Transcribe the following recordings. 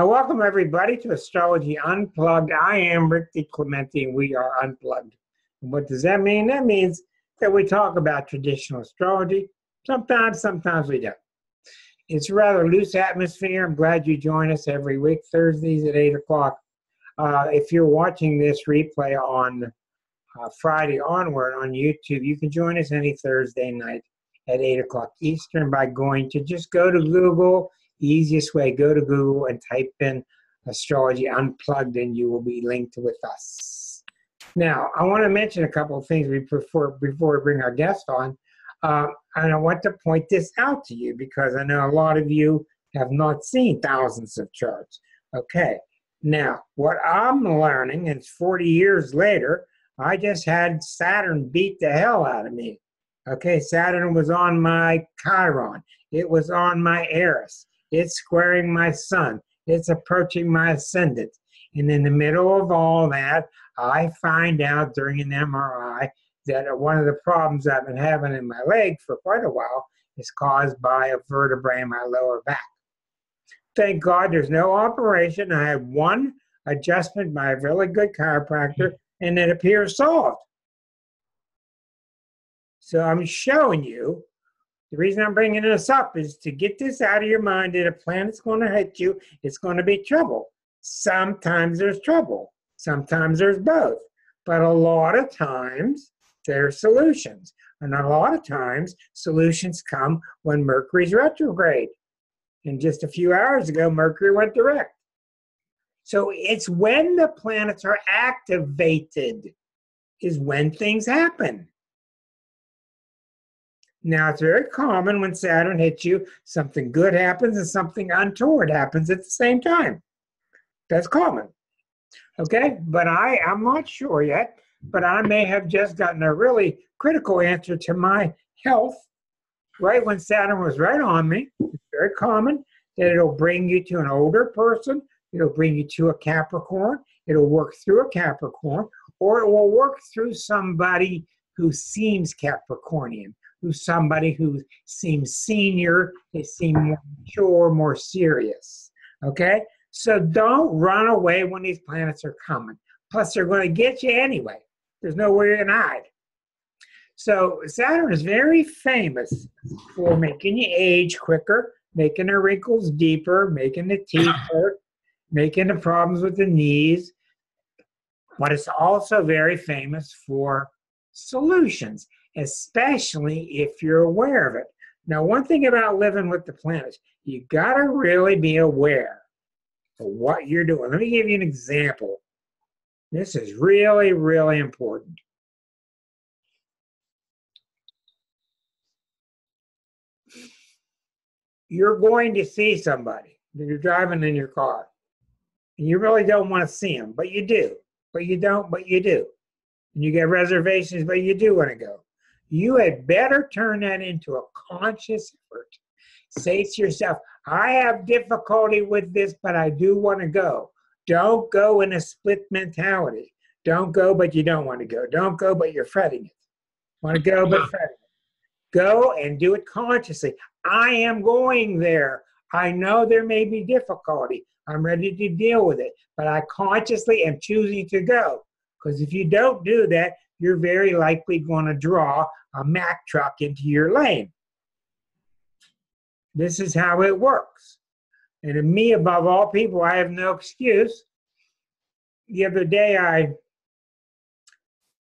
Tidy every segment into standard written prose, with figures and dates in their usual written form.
Welcome everybody to Astrology Unplugged. I am Rick DiClemente and we are unplugged. And what does that mean? That means that we talk about traditional astrology. Sometimes we don't. It's a rather loose atmosphere. I'm glad you join us every week, Thursdays at 8 o'clock. If you're watching this replay on Friday onward on YouTube, you can join us any Thursday night at 8 o'clock Eastern by going to just go to Google. The easiest way, go to Google and type in Astrology Unplugged and you will be linked with us. Now, I want to mention a couple of things before we bring our guest on. And I want to point this out to you because I know a lot of you have not seen thousands of charts. Okay, now, what I'm learning, and it's 40 years later, I just had Saturn beat the hell out of me. Okay, Saturn was on my Chiron. It was on my Eris. It's squaring my sun. It's approaching my ascendant. And in the middle of all that, I find out during an MRI that one of the problems I've been having in my leg for quite a while is caused by a vertebrae in my lower back. Thank God there's no operation. I had one adjustment by a really good chiropractor, and it appears solved. So I'm showing you. The reason I'm bringing this up is to get this out of your mind that a planet's going to hit you. It's going to be trouble. Sometimes there's trouble. Sometimes there's both. But a lot of times there's solutions. And a lot of times solutions come when Mercury's retrograde. And just a few hours ago, Mercury went direct. So it's when the planets are activated is when things happen. Now, it's very common when Saturn hits you, something good happens and something untoward happens at the same time. That's common. Okay? But I'm not sure yet, but I may have just gotten a really critical answer to my health right when Saturn was right on me. It's very common that it'll bring you to an older person. It'll bring you to a Capricorn. It'll work through a Capricorn, or it will work through somebody who seems Capricornian. Who's somebody who seems senior, they seem more mature, more serious, okay? So don't run away when these planets are coming. Plus, they're going to get you anyway. There's nowhere you can hide. So Saturn is very famous for making you age quicker, making the wrinkles deeper, making the teeth hurt, making the problems with the knees. But it's also very famous for solutions, especially if you're aware of it. Now, one thing about living with the planets, you got to really be aware of what you're doing. Let me give you an example. This is really, really important. You're going to see somebody. You're driving in your car. And you really don't want to see them, but you do. But you don't, but you do. And you get reservations, but you do want to go. You had better turn that into a conscious effort. Say to yourself, I have difficulty with this, but I do want to go. Don't go in a split mentality. Don't go, but you don't want to go. Don't go, but you're fretting it. Want to go, but fretting it. Go and do it consciously. I am going there. I know there may be difficulty. I'm ready to deal with it, but I consciously am choosing to go. Because if you don't do that, you're very likely going to draw a Mack truck into your lane. This is how it works. And to me, above all people, I have no excuse. The other day, I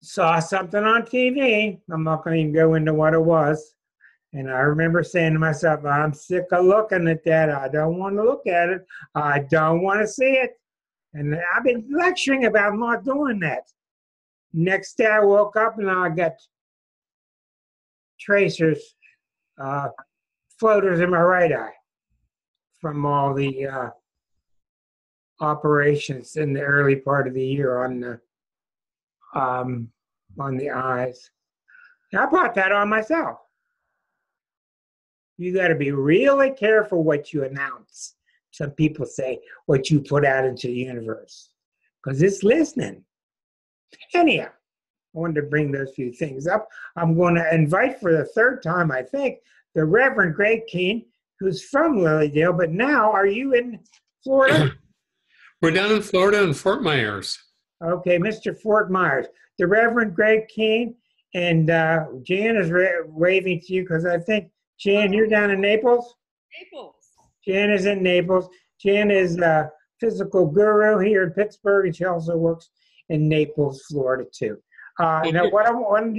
saw something on TV. I'm not going to even go into what it was. And I remember saying to myself, I'm sick of looking at that. I don't want to look at it. I don't want to see it. And I've been lecturing about not doing that. Next day I woke up and I got tracers, floaters in my right eye from all the operations in the early part of the year on the eyes. And I brought that on myself. You got to be really careful what you announce. Some people say what you put out into the universe because it's listening. Anyhow, I wanted to bring those few things up. I'm going to invite for the third time, I think, the Reverend Kehn, who's from Lilydale, but now are you in Florida? We're down in Florida in Fort Myers. Okay, Mr. Fort Myers. The Reverend Greg Kehn, and Jan is waving to you because I think, Jan, you're down in Naples? Naples. Jan is in Naples. Jan is a physical guru here in Pittsburgh, and she also works in Naples, Florida, too. Now, what I want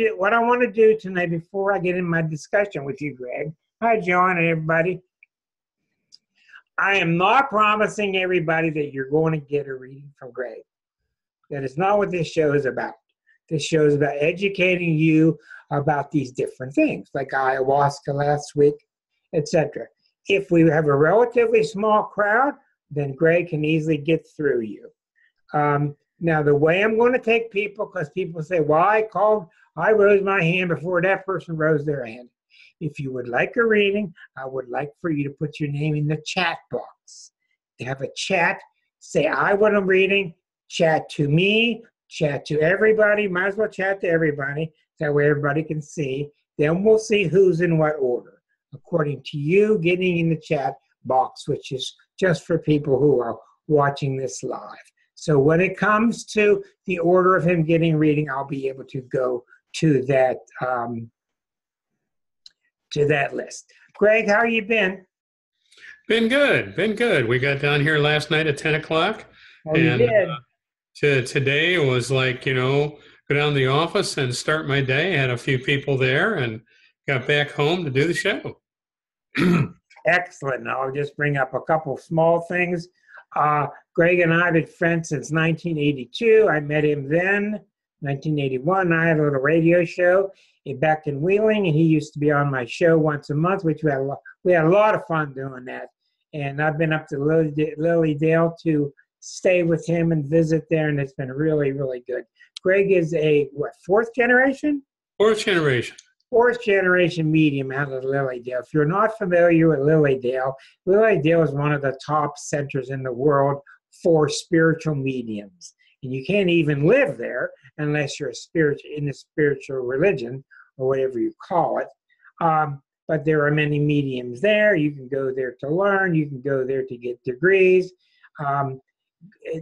to do tonight, before I get in my discussion with you, Greg. Hi, John and everybody. I am not promising everybody that you're going to get a reading from Greg. That is not what this show is about. This show is about educating you about these different things, like ayahuasca last week, etc. If we have a relatively small crowd, then Greg can easily get through you. Now, the way I'm going to take people, because people say, well, I rose my hand before that person rose their hand. If you would like a reading, I would like for you to put your name in the chat box. To have a chat, say, I want a reading, chat to me, chat to everybody, might as well chat to everybody, that way everybody can see. Then we'll see who's in what order, according to you getting in the chat box, which is just for people who are watching this live. So when it comes to the order of him getting reading, I'll be able to go to that list. Greg, how you been? Been good. We got down here last night at 10 o'clock. Oh, you did? Today it was like, go down to the office and start my day. I had a few people there and got back home to do the show. Excellent. I'll just bring up a couple small things. Greg and I have been friends since 1982. I met him then, 1981. I had a little radio show back in Wheeling, and he used to be on my show once a month, which we had a lot of fun doing that. And I've been up to Lilydale to stay with him and visit there, and it's been really, really good. Greg is fourth generation? Fourth generation. Fourth generation medium out of Lilydale. If you're not familiar with Lilydale, Lilydale is one of the top centers in the world for spiritual mediums. And you can't even live there unless you're in a spiritual religion or whatever you call it. But there are many mediums there. You can go there to learn. You can go there to get degrees.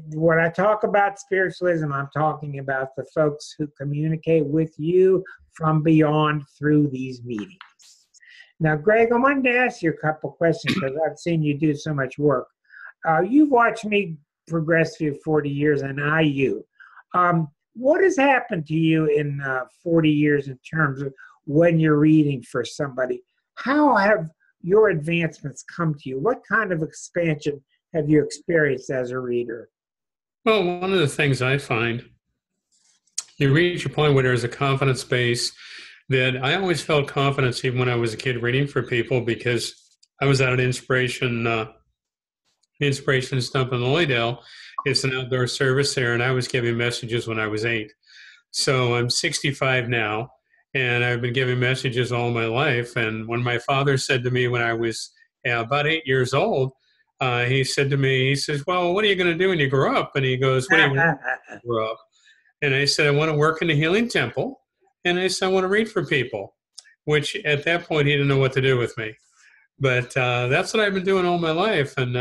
When I talk about spiritualism, I'm talking about the folks who communicate with you from beyond through these meetings. Now, Greg, I wanted to ask you a couple questions because I've seen you do so much work. You've watched me progress through 40 years in IU. What has happened to you in 40 years in terms of when you're reading for somebody? How have your advancements come to you? What kind of expansion have you experienced as a reader? Well, one of the things I find, you reach a point where there's a confidence base that I always felt confidence even when I was a kid reading for people because I was at an Inspiration Stump in Lilydale. It's an outdoor service there, and I was giving messages when I was 8. So I'm 65 now, and I've been giving messages all my life. And when my father said to me when I was about 8 years old, he said to me, he says, well, what are you going to do when you grow up? And he goes, what do you want to grow up? And I said, I want to work in the Healing Temple. And I said, I want to read for people, which at that point, he didn't know what to do with me. But that's what I've been doing all my life. And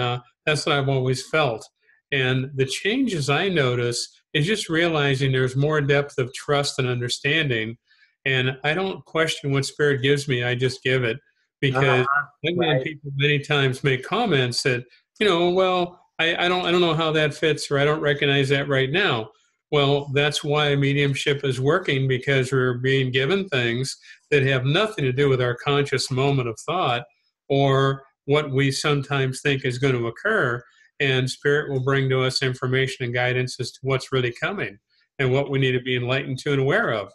that's what I've always felt. And the changes I notice is just realizing there's more depth of trust and understanding. And I don't question what Spirit gives me. I just give it. Because I've had people many times make comments that, well, I don't know how that fits, or I don't recognize that right now. Well, that's why mediumship is working, because we're being given things that have nothing to do with our conscious moment of thought or what we sometimes think is going to occur. And Spirit will bring to us information and guidance as to what's really coming and what we need to be enlightened to and aware of.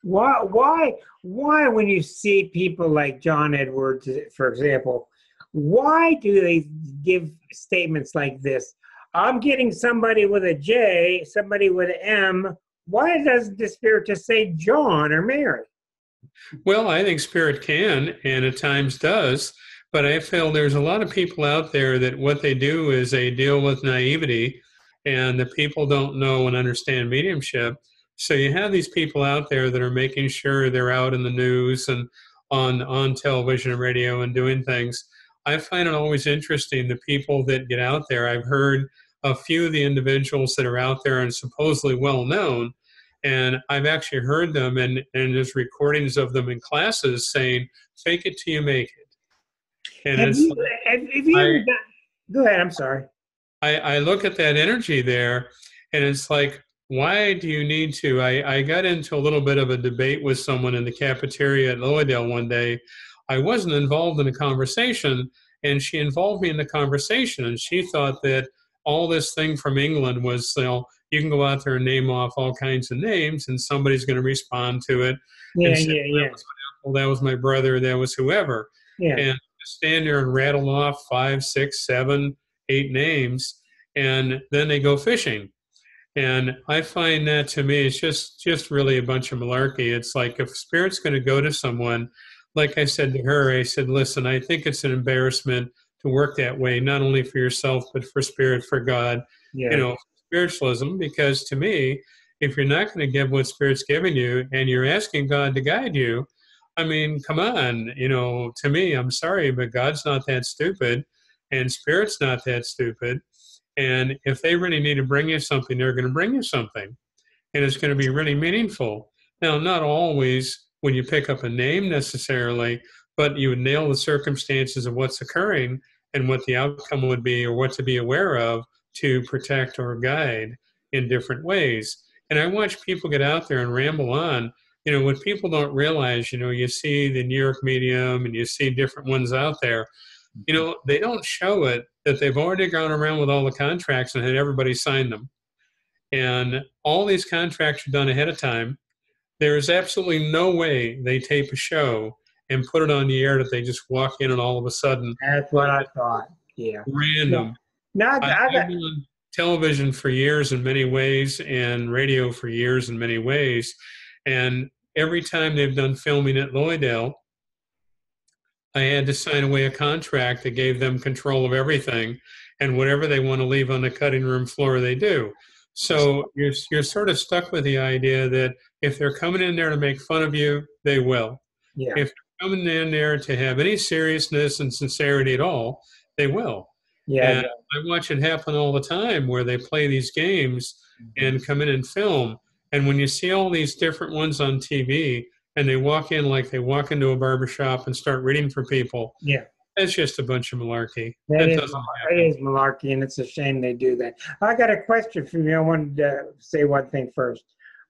Why when you see people like John Edwards, for example, why do they give statements like this? I'm getting somebody with a J, somebody with an M. Why doesn't the Spirit just say John or Mary? Well, I think Spirit can, and at times does, but I feel there's a lot of people out there that what they do is they deal with naivety, and the people don't know and understand mediumship. So you have these people out there that are making sure they're out in the news and on television and radio and doing things. I find it always interesting, the people that get out there. I've heard a few of the individuals that are out there and supposedly well known, and I've actually heard them, and there's recordings of them in classes saying, "Fake it till you make it." And Have it's you, like, have you ever I, done, go ahead, I'm sorry. I look at that energy there, and it's like, why do you need to? I got into a little bit of a debate with someone in the cafeteria at Lilydale one day. I wasn't involved in the conversation, and she involved me in the conversation, and she thought that all this thing from England was, you can go out there and name off all kinds of names, and somebody's going to respond to it Yeah, and say, yeah, well, that yeah, was my uncle, that was my brother, that was whoever. yeah. And just stand there and rattle off 5, 6, 7, 8 names, and then they go fishing. And I find that, to me, it's just really a bunch of malarkey. It's like, if spirit's going to go to someone, like I said to her, I said, listen, I think it's an embarrassment to work that way, not only for yourself, but for spirit, for God, Yeah. spiritualism, because to me, if you're not going to give what spirit's giving you and you're asking God to guide you, I mean, come on, to me, I'm sorry, but God's not that stupid and spirit's not that stupid. And if they really need to bring you something, they're going to bring you something. And it's going to be really meaningful. Now, not always when you pick up a name necessarily, but you would nail the circumstances of what's occurring and what the outcome would be, or what to be aware of to protect or guide in different ways. And I watch people get out there and ramble on. What people don't realize, you see the New York Medium and you see different ones out there, they don't show it that they've already gone around with all the contracts and had everybody sign them. And all these contracts are done ahead of time. There is absolutely no way they tape a show and put it on the air that they just walk in and all of a sudden, That's what I thought. Yeah. Yeah. random. Now I I've got, been on television for years in many ways and radio for years in many ways. And every time they've done filming at Lilydale, I had to sign away a contract that gave them control of everything, and whatever they want to leave on the cutting room floor, they do. So you're sort of stuck with the idea that if they're coming in there to make fun of you, they will. yeah. If they're coming in there to have any seriousness and sincerity at all, they will. Yeah. And I watch it happen all the time where they play these games and come in and film. And when you see all these different ones on TV and they walk in like they walk into a barbershop and start reading for people, Yeah. that's just a bunch of malarkey. That is, doesn't that happen. is malarkey, and it's a shame they do that. I got a question for you. I wanted to say one thing first.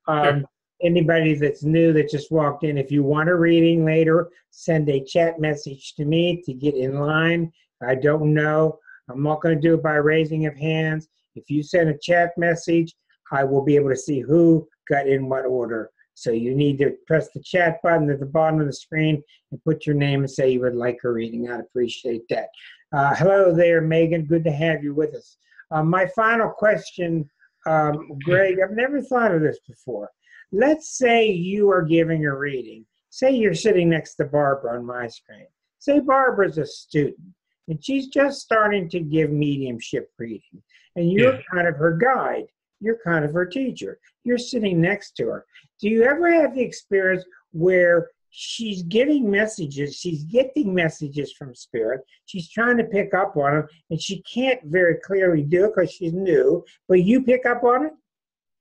Sure. Anybody that's new that just walked in, if you want a reading later, send a chat message to me to get in line. I don't know. I'm not going to do it by raising of hands. If you send a chat message, I will be able to see who got in what order. So you need to press the chat button at the bottom of the screen and put your name and say you would like a reading. I'd appreciate that. Hello there, Megan. Good to have you with us. My final question, Greg, I've never thought of this before. Let's say you are giving a reading. Say you're sitting next to Barbara on my screen. Say Barbara's a student, and she's just starting to give mediumship reading, and you're kind of her guide. You're kind of her teacher. You're sitting next to her. Do you ever have the experience where she's getting messages, she's getting messages from spirit, she's trying to pick up on them, and she can't very clearly do it because she's new, but you pick up on it?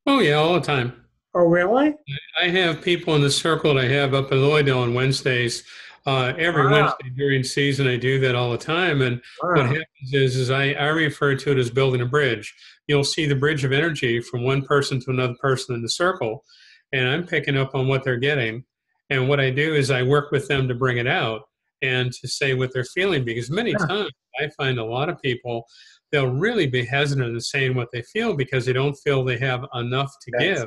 Oh, yeah, all the time. Oh, really? I have people in the circle that I have up at Lloydell on Wednesdays. Every Wednesday during season, I do that all the time. And what happens is I refer to it as building a bridge. You'll see the bridge of energy from one person to another person in the circle, and I'm picking up on what they're getting. And what I do is I work with them to bring it out and to say what they're feeling, because many times I find a lot of people, they'll really be hesitant in saying what they feel because they don't feel they have enough to give.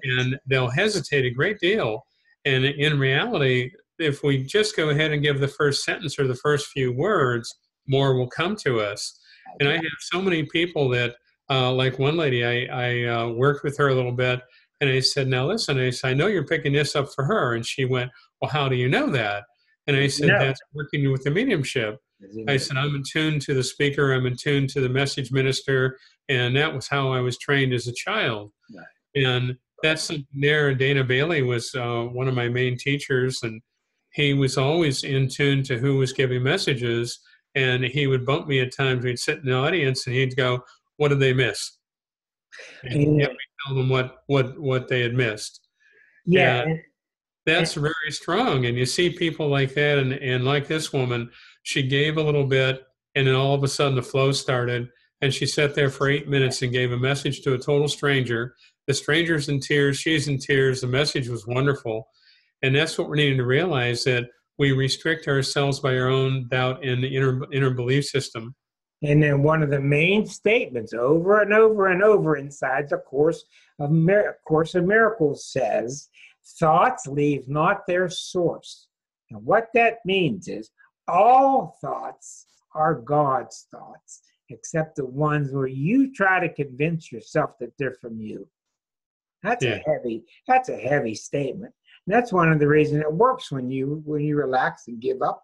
And they'll hesitate a great deal. And in reality, if we just go ahead and give the first sentence or the first few words, more will come to us. And I have so many people that, like one lady, I worked with her a little bit, and I said, now listen, I said, I know you're picking this up for her. And she went, well, how do you know that? And I said, that's working with the mediumship. I said, I'm in tune to the speaker, I'm in tune to the message minister, and that was how I was trained as a child. And that's something there. Dana Bailey was one of my main teachers, and he was always in tune to who was giving messages. and he would bump me at times. We'd sit in the audience, and he'd go, "What did they miss?" And he'd have And me tell them what they had missed. yeah, And and that's very strong. And you see people like that, and like this woman, she gave a little bit, and then all of a sudden the flow started, and she sat there for 8 minutes and gave a message to a total stranger. The stranger's in tears, she's in tears. The message was wonderful. And that's what we're needing to realize, that we restrict ourselves by our own doubt and the inner belief system. and then one of the main statements over and over and over inside the Course of Miracles says, thoughts leave not their source. And what that means is all thoughts are God's thoughts, except the ones where you try to convince yourself that they're from you. That's Yeah. that's a heavy statement. And that's one of the reasons it works when you relax and give up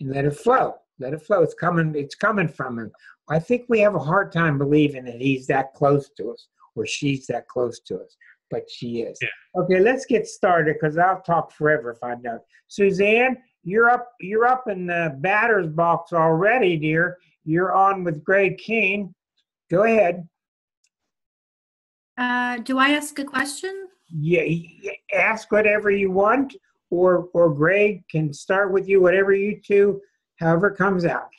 and let it flow. Let it flow. It's coming from him. I think we have a hard time believing that he's that close to us or she's that close to us, but she is. Yeah. Okay, let's get started because I'll talk forever if I don't. Suzanne, you're up in the batter's box already, dear. You're on with Greg Kehn. Go ahead. Do I ask a question? Yeah, ask whatever you want, or Greg can start with you, whatever you two, however comes out.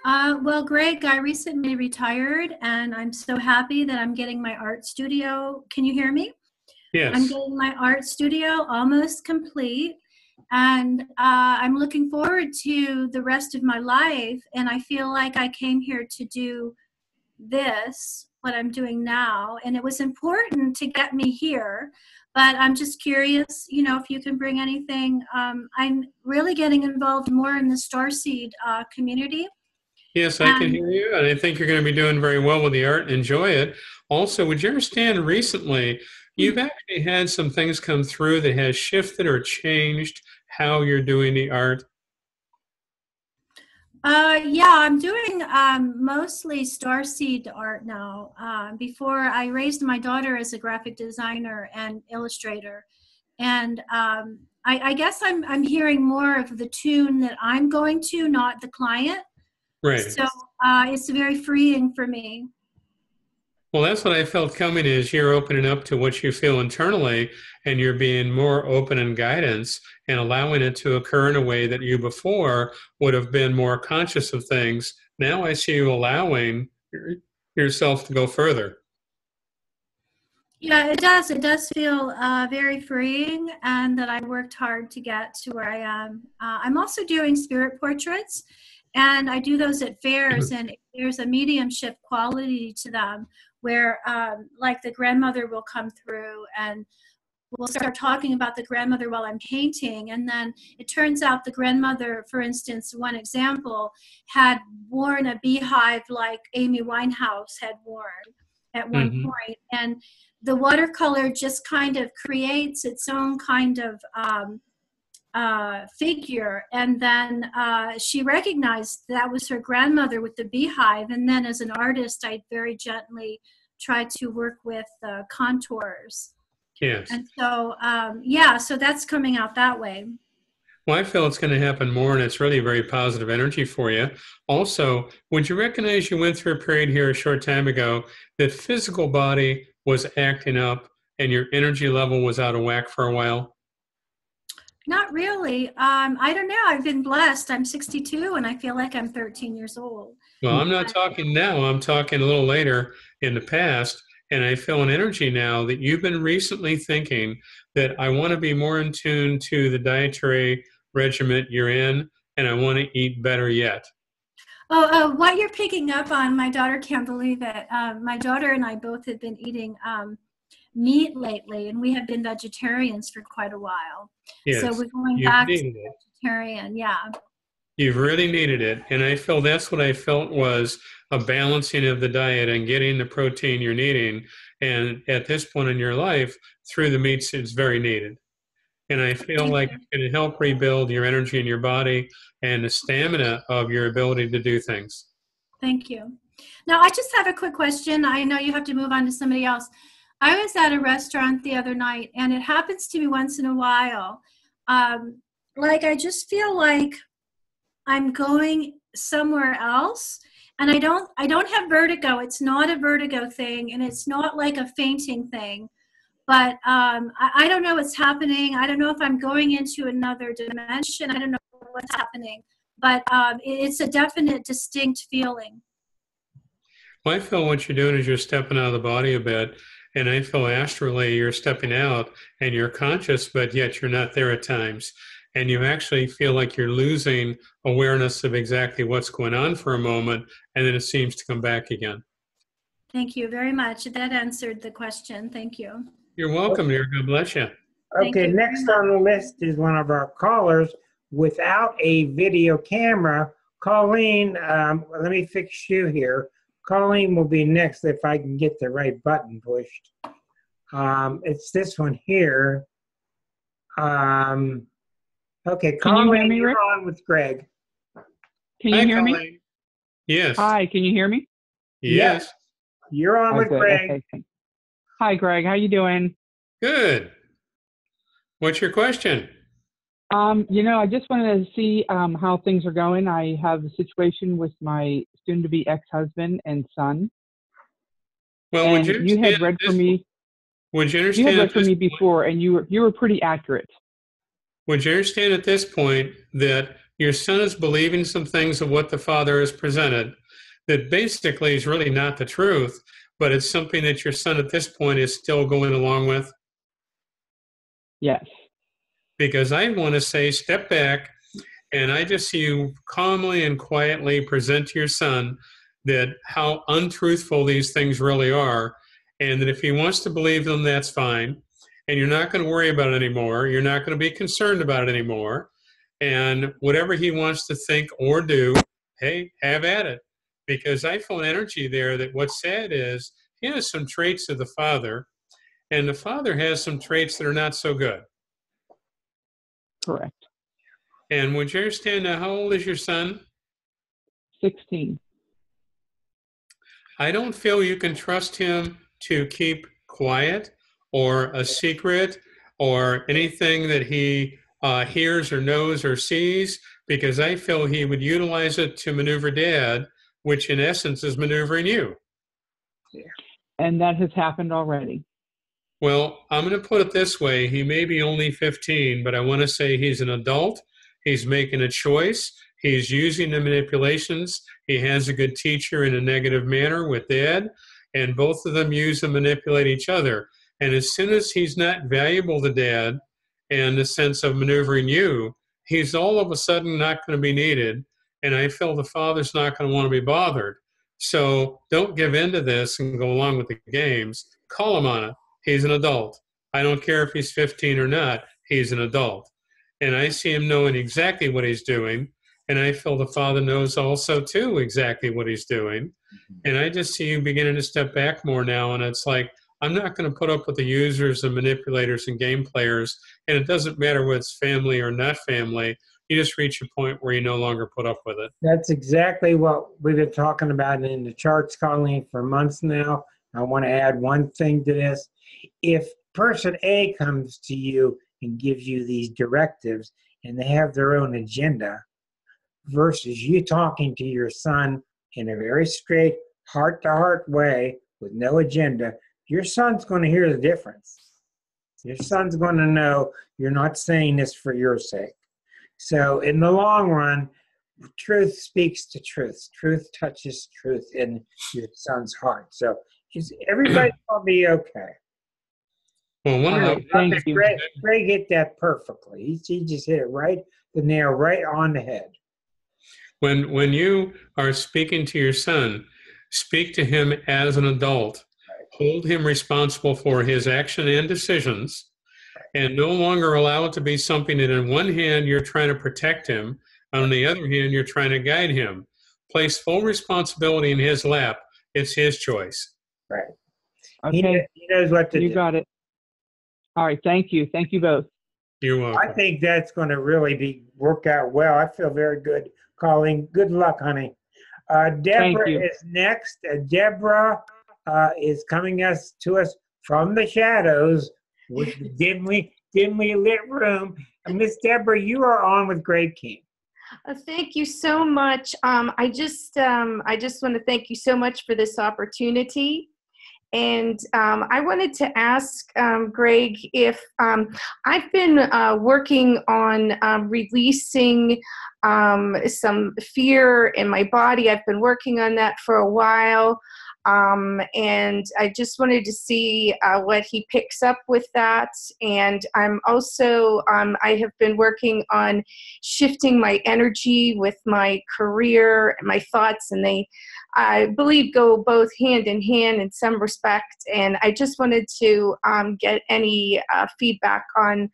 Well, Greg, I recently retired, and I'm so happy that I'm getting my art studio. Can you hear me? Yes. I'm getting my art studio almost complete, and I'm looking forward to the rest of my life, and I feel like I came here to do this, what I'm doing now, and it was important to get me here, but I'm just curious, if you can bring anything. I'm really getting involved more in the Starseed community. Yes, I can hear you, and I think you're going to be doing very well with the art and enjoy it. Also, would you understand recently, you've actually had some things come through that has shifted or changed how you're doing the art? Yeah, I'm doing mostly Starseed art now. Before, I raised my daughter as a graphic designer and illustrator, and I guess I'm hearing more of the tune that I'm going to, not the client. Right. So it's very freeing for me. Well, that's what I felt coming, is you're opening up to what you feel internally, and you're being more open in guidance and allowing it to occur in a way that you before would have been more conscious of things. Now I see you allowing yourself to go further. Yeah, it does. It does feel very freeing, and that I worked hard to get to where I am. I'm also doing spirit portraits, and I do those at fairs, and there's a mediumship quality to them where like the grandmother will come through, and we'll start talking about the grandmother while I'm painting, and then it turns out the grandmother, for instance, one example, had worn a beehive like Amy Winehouse had worn at one point, and the watercolor just kind of creates its own kind of figure, and then she recognized that was her grandmother with the beehive, and then as an artist I very gently tried to work with contours. Yes. And so yeah, so that's coming out that way. Well, I feel it's going to happen more, and it's really very positive energy for you. Also, would you recognize you went through a period here a short time ago that physical body was acting up and your energy level was out of whack for a while? Not really. I don't know. I've been blessed. I'm 62 and I feel like I'm 13 years old. Well, I'm not talking now. I'm talking a little later in the past. And I feel an energy now that you've been recently thinking that I want to be more in tune to the dietary regimen you're in, and I want to eat better yet. Oh, what you're picking up on, my daughter can't believe it. My daughter and I both have been eating meat lately, and we have been vegetarians for quite a while. Yes, so we're going you've back to needed it. vegetarian, yeah. You've really needed it. And I feel that's what I felt was a balancing of the diet and getting the protein you're needing. And at this point in your life, through the meats, it's very needed. And I feel like it's going to help rebuild your energy in your body and the stamina of your ability to do things. Thank you. Now, I just have a quick question. I know you have to move on to somebody else. I was at a restaurant the other night, and it happens to me once in a while. Like, I just feel like I'm going somewhere else. And I don't have vertigo. It's not a vertigo thing, and it's not like a fainting thing. But I don't know what's happening. I don't know if I'm going into another dimension. I don't know what's happening. But it's a definite, distinct feeling. Well, I feel what you're doing is you're stepping out of the body a bit, and I feel astrally you're stepping out and you're conscious, but yet you're not there at times. And you actually feel like you're losing awareness of exactly what's going on for a moment, and then it seems to come back again. Thank you very much. That answered the question. Thank you. You're welcome, dear. God bless you. Okay, next on the list is one of our callers without a video camera. Colleen, let me fix you here. Colleen will be next if I can get the right button pushed. It's this one here. Okay, Colleen, you're on with Greg. Can you hear Colleen. me? Yes. Hi, can you hear me? Yes. You're on with Greg. Okay. Hi, Greg. How you doing? Good. What's your question? I just wanted to see how things are going. I have a situation with my soon-to-be ex-husband and son. Well, and you had read for me. Would you understand? You had read for me before, and you were pretty accurate. Would you understand at this point that your son is believing some things of what the father has presented that basically is really not the truth, but it's something that your son at this point is still going along with? Yes. Because I want to say, step back, and I just see you calmly and quietly present to your son that how untruthful these things really are, and that if he wants to believe them, that's fine. And you're not going to worry about it anymore. You're not going to be concerned about it anymore. And whatever he wants to think or do, hey, have at it. Because I feel an energy there that what's sad is he has some traits of the father, and the father has some traits that are not so good. Correct. And would you understand now, how old is your son? 16. I don't feel you can trust him to keep quiet or a secret or anything that he hears or knows or sees, because I feel he would utilize it to maneuver Dad, which in essence is maneuvering you. And that has happened already. Well, I'm going to put it this way. He may be only 15, but I want to say he's an adult. He's making a choice. He's using the manipulations. He has a good teacher in a negative manner with Dad, and both of them use and manipulate each other. And as soon as he's not valuable to Dad in the sense of maneuvering you, he's all of a sudden not going to be needed. And I feel the father's not going to want to be bothered. So don't give in to this and go along with the games. Call him on it. He's an adult. I don't care if he's 15 or not. He's an adult. And I see him knowing exactly what he's doing. And I feel the father knows also, too, exactly what he's doing. And I just see you beginning to step back more now. And it's like, I'm not going to put up with the users and manipulators and game players. And it doesn't matter whether it's family or not family. You just reach a point where you no longer put up with it. That's exactly what we've been talking about in the charts, Colleen, for months now. I want to add one thing to this. If person A comes to you and gives you these directives and they have their own agenda versus you talking to your son in a very straight, heart-to-heart way with no agenda, your son's going to hear the difference. Your son's going to know you're not saying this for your sake. So in the long run, truth speaks to truth. Truth touches truth in your son's heart. So everybody's going to be okay. Well, thank you. Greg hit that perfectly. He just hit it right, the nail right on the head. When you are speaking to your son, speak to him as an adult. Hold him responsible for his action and decisions, and no longer allow it to be something that on one hand you're trying to protect him, on the other hand you're trying to guide him. Place full responsibility in his lap. It's his choice. Right. Okay. He knows what to do. You got it. All right. Thank you. Thank you both. You're welcome. I think that's going to really work out well. I feel very good, Colleen. Good luck, honey. Deborah is next. Deborah is coming to us from the shadows with the dimly lit room. Miss Deborah, you are on with Greg Kehn. Thank you so much. I just want to thank you so much for this opportunity. And I wanted to ask Greg if I've been working on releasing some fear in my body. I've been working on that for a while. And I just wanted to see what he picks up with that. And I'm also, I have been working on shifting my energy with my career, my thoughts, and they, I believe, go both hand in hand in some respect. And I just wanted to get any feedback on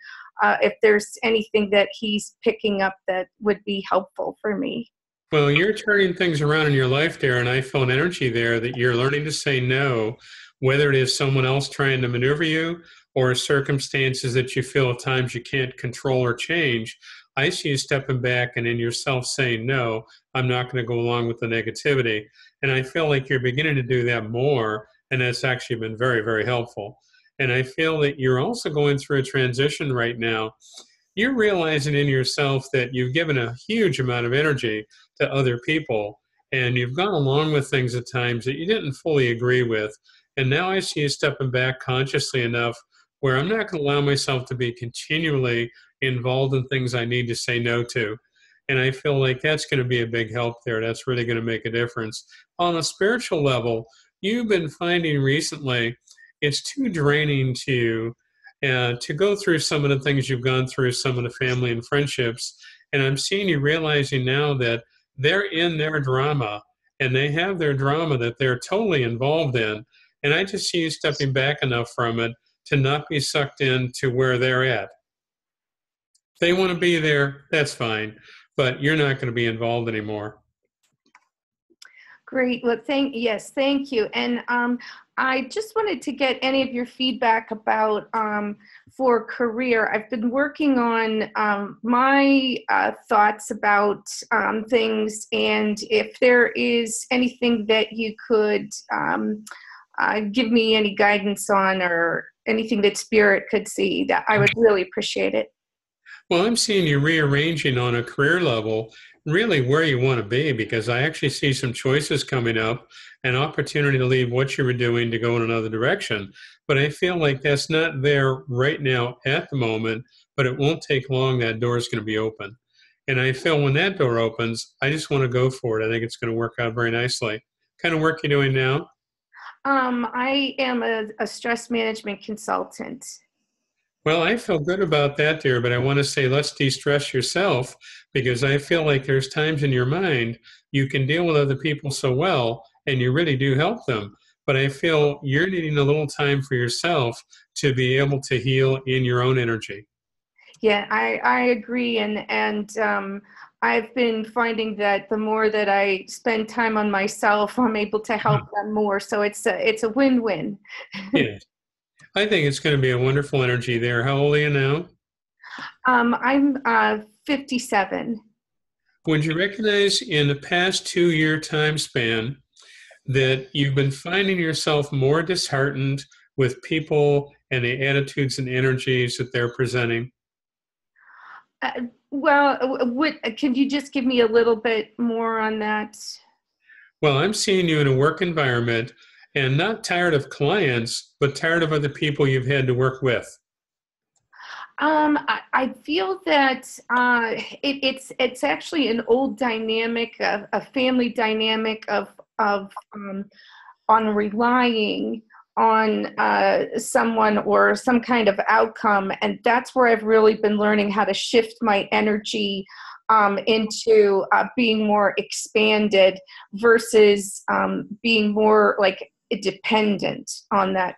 if there's anything that he's picking up that would be helpful for me. Well, you're turning things around in your life there, and I feel an energy there that you're learning to say no, whether it is someone else trying to maneuver you or circumstances that you feel at times you can't control or change. I see you stepping back and in yourself saying, no, I'm not going to go along with the negativity. And I feel like you're beginning to do that more, and that's actually been very, very helpful. And I feel that you're also going through a transition right now. You're realizing in yourself that you've given a huge amount of energy to other people, and you've gone along with things at times that you didn't fully agree with. And now I see you stepping back consciously enough where I'm not going to allow myself to be continually involved in things I need to say no to. And I feel like that's going to be a big help there. That's really going to make a difference. On a spiritual level, you've been finding recently it's too draining to go through some of the things you've gone through, some of the family and friendships. And I'm seeing you realizing now that they're in their drama, and they have their drama that they're totally involved in. And I just see you stepping back enough from it to not be sucked into where they're at. If they want to be there, that's fine, but you're not going to be involved anymore. Great. Well, thank you. And I just wanted to get any of your feedback about for career. I've been working on my thoughts about things, and if there is anything that you could give me any guidance on, or anything that Spirit could see, that I would really appreciate it. Well, I'm seeing you rearranging on a career level really where you want to be, because I actually see some choices coming up, an opportunity to leave what you were doing to go in another direction. But I feel like that's not there right now at the moment, but it won't take long. That door is going to be open. And I feel when that door opens, I just want to go for it. I think it's going to work out very nicely. What kind of work are you doing now? I am a stress management consultant. Well, I feel good about that, dear, but I want to say let's de-stress yourself, because I feel like there's times in your mind you can deal with other people so well, and you really do help them. But I feel you're needing a little time for yourself to be able to heal in your own energy. Yeah, I agree. And I've been finding that the more that I spend time on myself, I'm able to help them more. So it's a win-win. Yes. I think it's going to be a wonderful energy there. How old are you now? I'm 57. Would you recognize in the past 2-year time span that you've been finding yourself more disheartened with people and the attitudes and energies that they're presenting? Can you just give me a little bit more on that? Well, I'm seeing you in a work environment and not tired of clients, but tired of other people you've had to work with. I feel that it's actually an old dynamic, a family dynamic of on relying on someone or some kind of outcome, and that's where I've really been learning how to shift my energy into being more expanded versus being more like dependent on that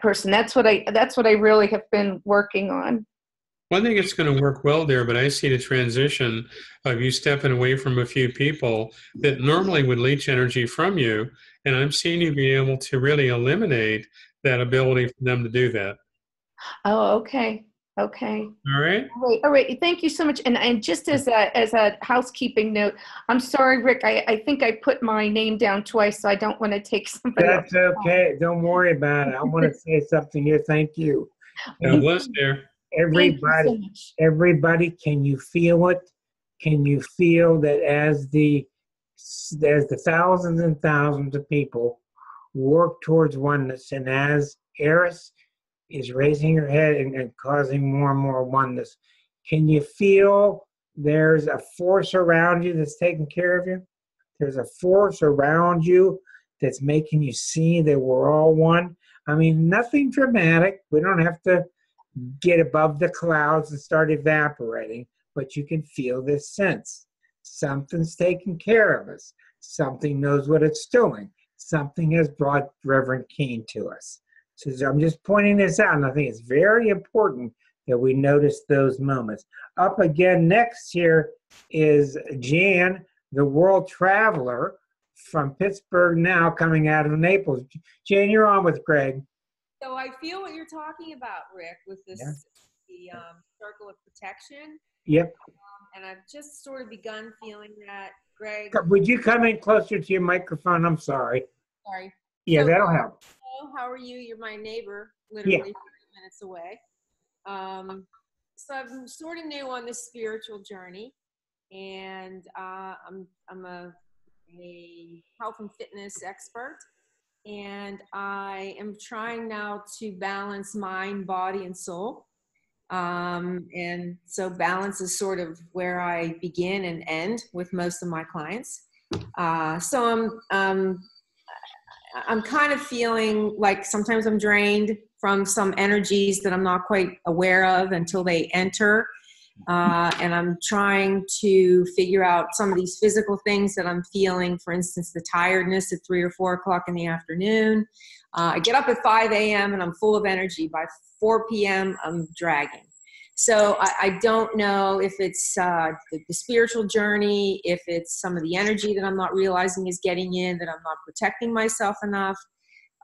person. That's what I really have been working on. Well, I think it's going to work well there, but I see the transition of you stepping away from a few people that normally would leech energy from you, and I'm seeing you be able to really eliminate that ability for them to do that. Oh, okay. Okay. All right. All right. Thank you so much. And just as a housekeeping note, I'm sorry, Rick. I think I put my name down twice, so I don't want to take somebody. That's okay. Don't worry about it. I want to say something here. Thank you. God bless, dear. Everybody, can you feel it? Can you feel that as the thousands and thousands of people work towards oneness, and as Eris is raising her head and causing more and more oneness, can you feel there's a force around you that's taking care of you? There's a force around you that's making you see that we're all one. I mean, nothing dramatic. We don't have to get above the clouds and start evaporating, but you can feel this sense. Something's taking care of us. Something knows what it's doing. Something has brought Reverend Kehn to us. So I'm just pointing this out, and I think it's very important that we notice those moments. Up again next here is Jan, the world traveler from Pittsburgh now, coming out of Naples. Jan, you're on with Greg. So I feel what you're talking about, Rick, with this Yeah. the circle of protection. Yep. And I've just sort of begun feeling that, Greg. Would you come in closer to your microphone? I'm sorry. Sorry. Yeah, So, that'll help. hello, how are you? You're my neighbor, literally 30 minutes away. So I'm sort of new on this spiritual journey, and I'm a health and fitness expert, and I am trying now to balance mind, body, and soul. And so balance is sort of where I begin and end with most of my clients. So I'm kind of feeling like sometimes I'm drained from some energies that I'm not quite aware of until they enter. And I'm trying to figure out some of these physical things that I'm feeling, for instance, the tiredness at 3 or 4 o'clock in the afternoon. I get up at 5 a.m. and I'm full of energy. By 4 p.m., I'm dragging. So I don't know if it's the spiritual journey, if it's some of the energy that I'm not realizing is getting in, that I'm not protecting myself enough.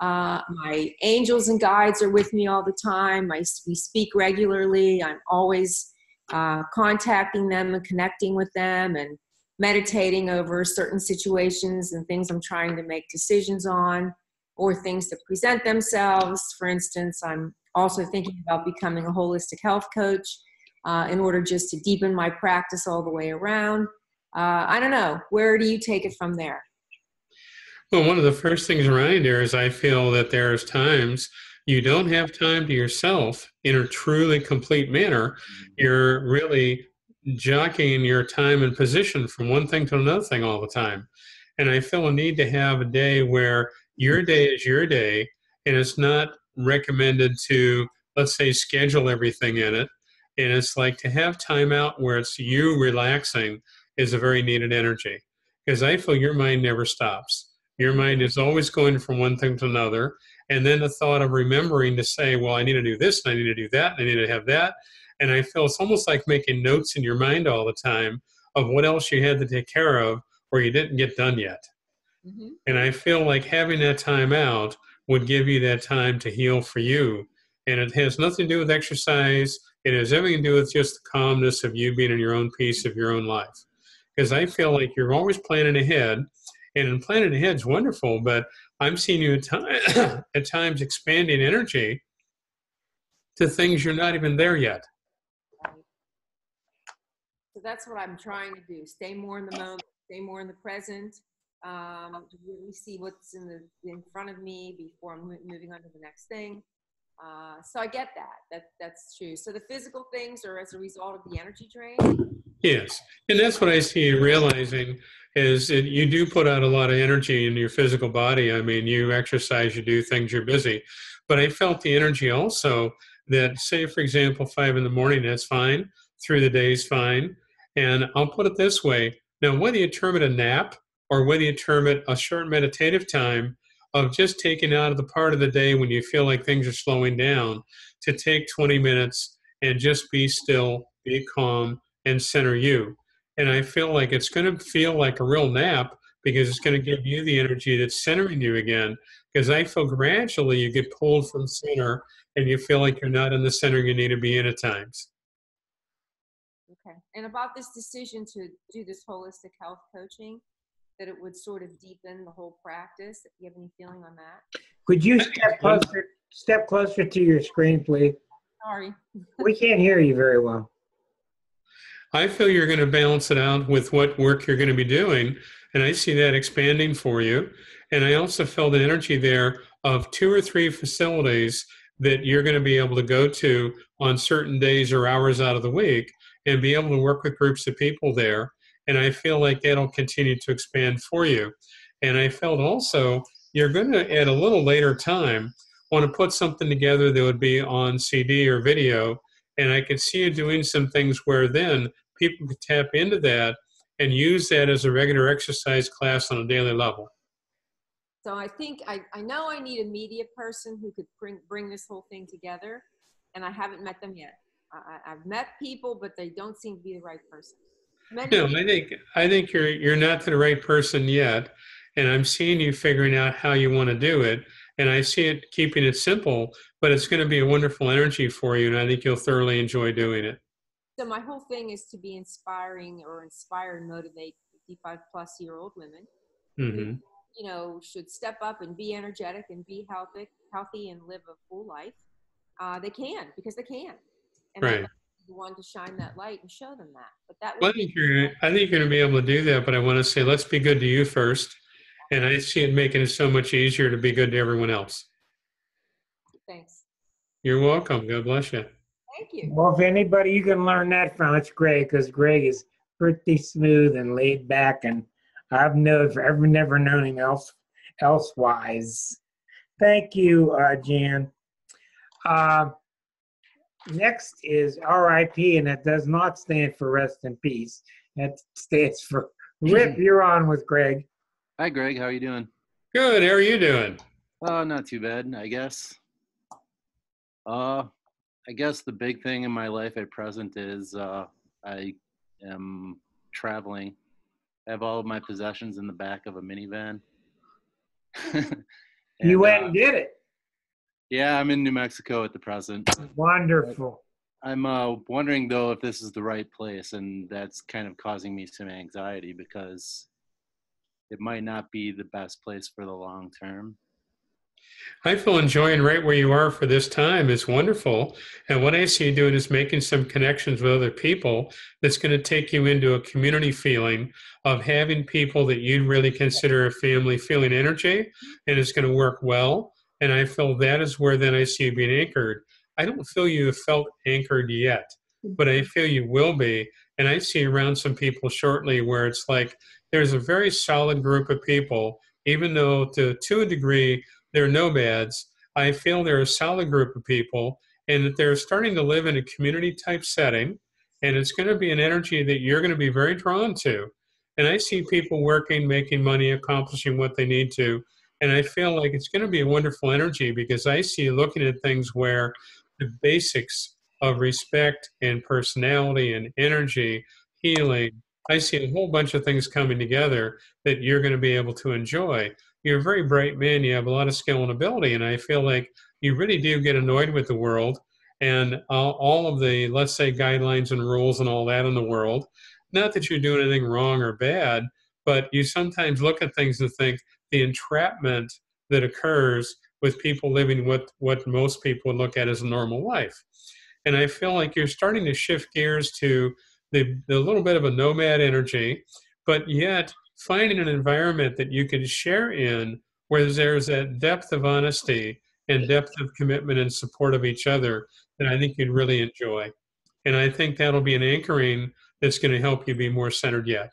My angels and guides are with me all the time. We speak regularly. I'm always contacting them and connecting with them and meditating over certain situations and things I'm trying to make decisions on, or things that present themselves. For instance, I'm also thinking about becoming a holistic health coach in order just to deepen my practice all the way around. I don't know. Where do you take it from there? Well, one of the first things around here is I feel that there's times you don't have time to yourself in a truly complete manner. You're really jockeying your time and position from one thing to another thing all the time. And I feel a need to have a day where your day is your day, and it's not recommended to, let's say, schedule everything in it. And it's like to have time out where it's you relaxing is a very needed energy, because I feel your mind never stops. Your mind is always going from one thing to another. And then the thought of remembering to say, well, I need to do this, and I need to do that, and I need to have that. And I feel it's almost like making notes in your mind all the time of what else you had to take care of or you didn't get done yet. Mm-hmm. And I feel like having that time out would give you that time to heal for you. And it has nothing to do with exercise. It has everything to do with just the calmness of you being in your own peace of your own life. Because I feel like you're always planning ahead. And planning ahead is wonderful, but I'm seeing you at times expanding energy to things you're not even there yet. So that's what I'm trying to do. Stay more in the moment, stay more in the present, really see what's in front of me before I'm moving on to the next thing. So I get that. That's true. So the physical things are as a result of the energy drain? Yes. And that's what I see you realizing is that you do put out a lot of energy in your physical body. I mean, you exercise, you do things, you're busy. But I felt the energy also that, say, for example, 5 in the morning, that's fine. Through the day is fine. And I'll put it this way. Now, whether you term it a nap or whether you term it a short meditative time of just taking out of the part of the day when you feel like things are slowing down to take 20 minutes and just be still, be calm, and center you. And I feel like it's going to feel like a real nap because it's going to give you the energy that's centering you again. Because I feel gradually you get pulled from center and you feel like you're not in the center you need to be in at times. Okay. And about this decision to do this holistic health coaching, that it would sort of deepen the whole practice. Do you have any feeling on that? Could you step closer to your screen, please? Sorry. We can't hear you very well. I feel you're going to balance it out with what work you're going to be doing. And I see that expanding for you. And I also feel the energy there of 2 or 3 facilities that you're going to be able to go to on certain days or hours out of the week and be able to work with groups of people there. And I feel like that'll continue to expand for you. And I felt also you're going to, at a little later time, want to put something together that would be on CD or video. And I could see you doing some things where then people could tap into that and use that as a regular exercise class on a daily level. So I think I know I need a media person who could bring this whole thing together, and I haven't met them yet. I've met people, but they don't seem to be the right person. No, I think you're not the right person yet, and I'm seeing you figuring out how you want to do it, and I see it keeping it simple, but it's going to be a wonderful energy for you, and I think you'll thoroughly enjoy doing it. So my whole thing is to be inspiring or inspire and motivate 55-plus-year-old women who, you know, should step up and be energetic and be healthy and live a full life. They can, because they can. And Right. I'm the one to shine that light and show them that. But that Well, I think you're going to be able to do that, but I want to say, let's be good to you first. And I see it making it so much easier to be good to everyone else. Thanks. You're welcome. God bless you. Thank you. Well, if anybody you can learn that from, it's Greg, because Greg is pretty smooth and laid back, and I've never known him elsewise. Thank you, Jan. Next is RIP, and that does not stand for rest in peace. That stands for Rip. You're on with Greg. Hi, Greg. How are you doing? Good. How are you doing? Not too bad, I guess. I guess the big thing in my life at present is I am traveling. I have all of my possessions in the back of a minivan. You went and did it. Yeah, I'm in New Mexico at the present. Wonderful. I'm wondering, though, if this is the right place, and that's kind of causing me some anxiety because it might not be the best place for the long term. I feel enjoying right where you are for this time is wonderful. And what I see you doing is making some connections with other people that's going to take you into a community feeling of having people that you'd really consider a family feeling energy, and it's going to work well. And I feel that is where then I see you being anchored. I don't feel you have felt anchored yet, but I feel you will be. And I see around some people shortly where it's like there's a very solid group of people, even though to a degree they're nomads. I feel they're a solid group of people and that they're starting to live in a community type setting. And it's going to be an energy that you're going to be very drawn to. And I see people working, making money, accomplishing what they need to. And I feel like it's going to be a wonderful energy because I see you looking at things where the basics of respect and personality and energy, healing, I see a whole bunch of things coming together that you're going to be able to enjoy. You're a very bright man. You have a lot of skill and ability. And I feel like you really do get annoyed with the world and all of the, let's say, guidelines and rules and all that in the world. Not that you're doing anything wrong or bad, but you sometimes look at things and think the entrapment that occurs with people living what most people would look at as a normal life. And I feel like you're starting to shift gears to the little bit of a nomad energy, but yet finding an environment that you can share in where there's that depth of honesty and depth of commitment and support of each other that I think you'd really enjoy. And I think that'll be an anchoring that's going to help you be more centered yet.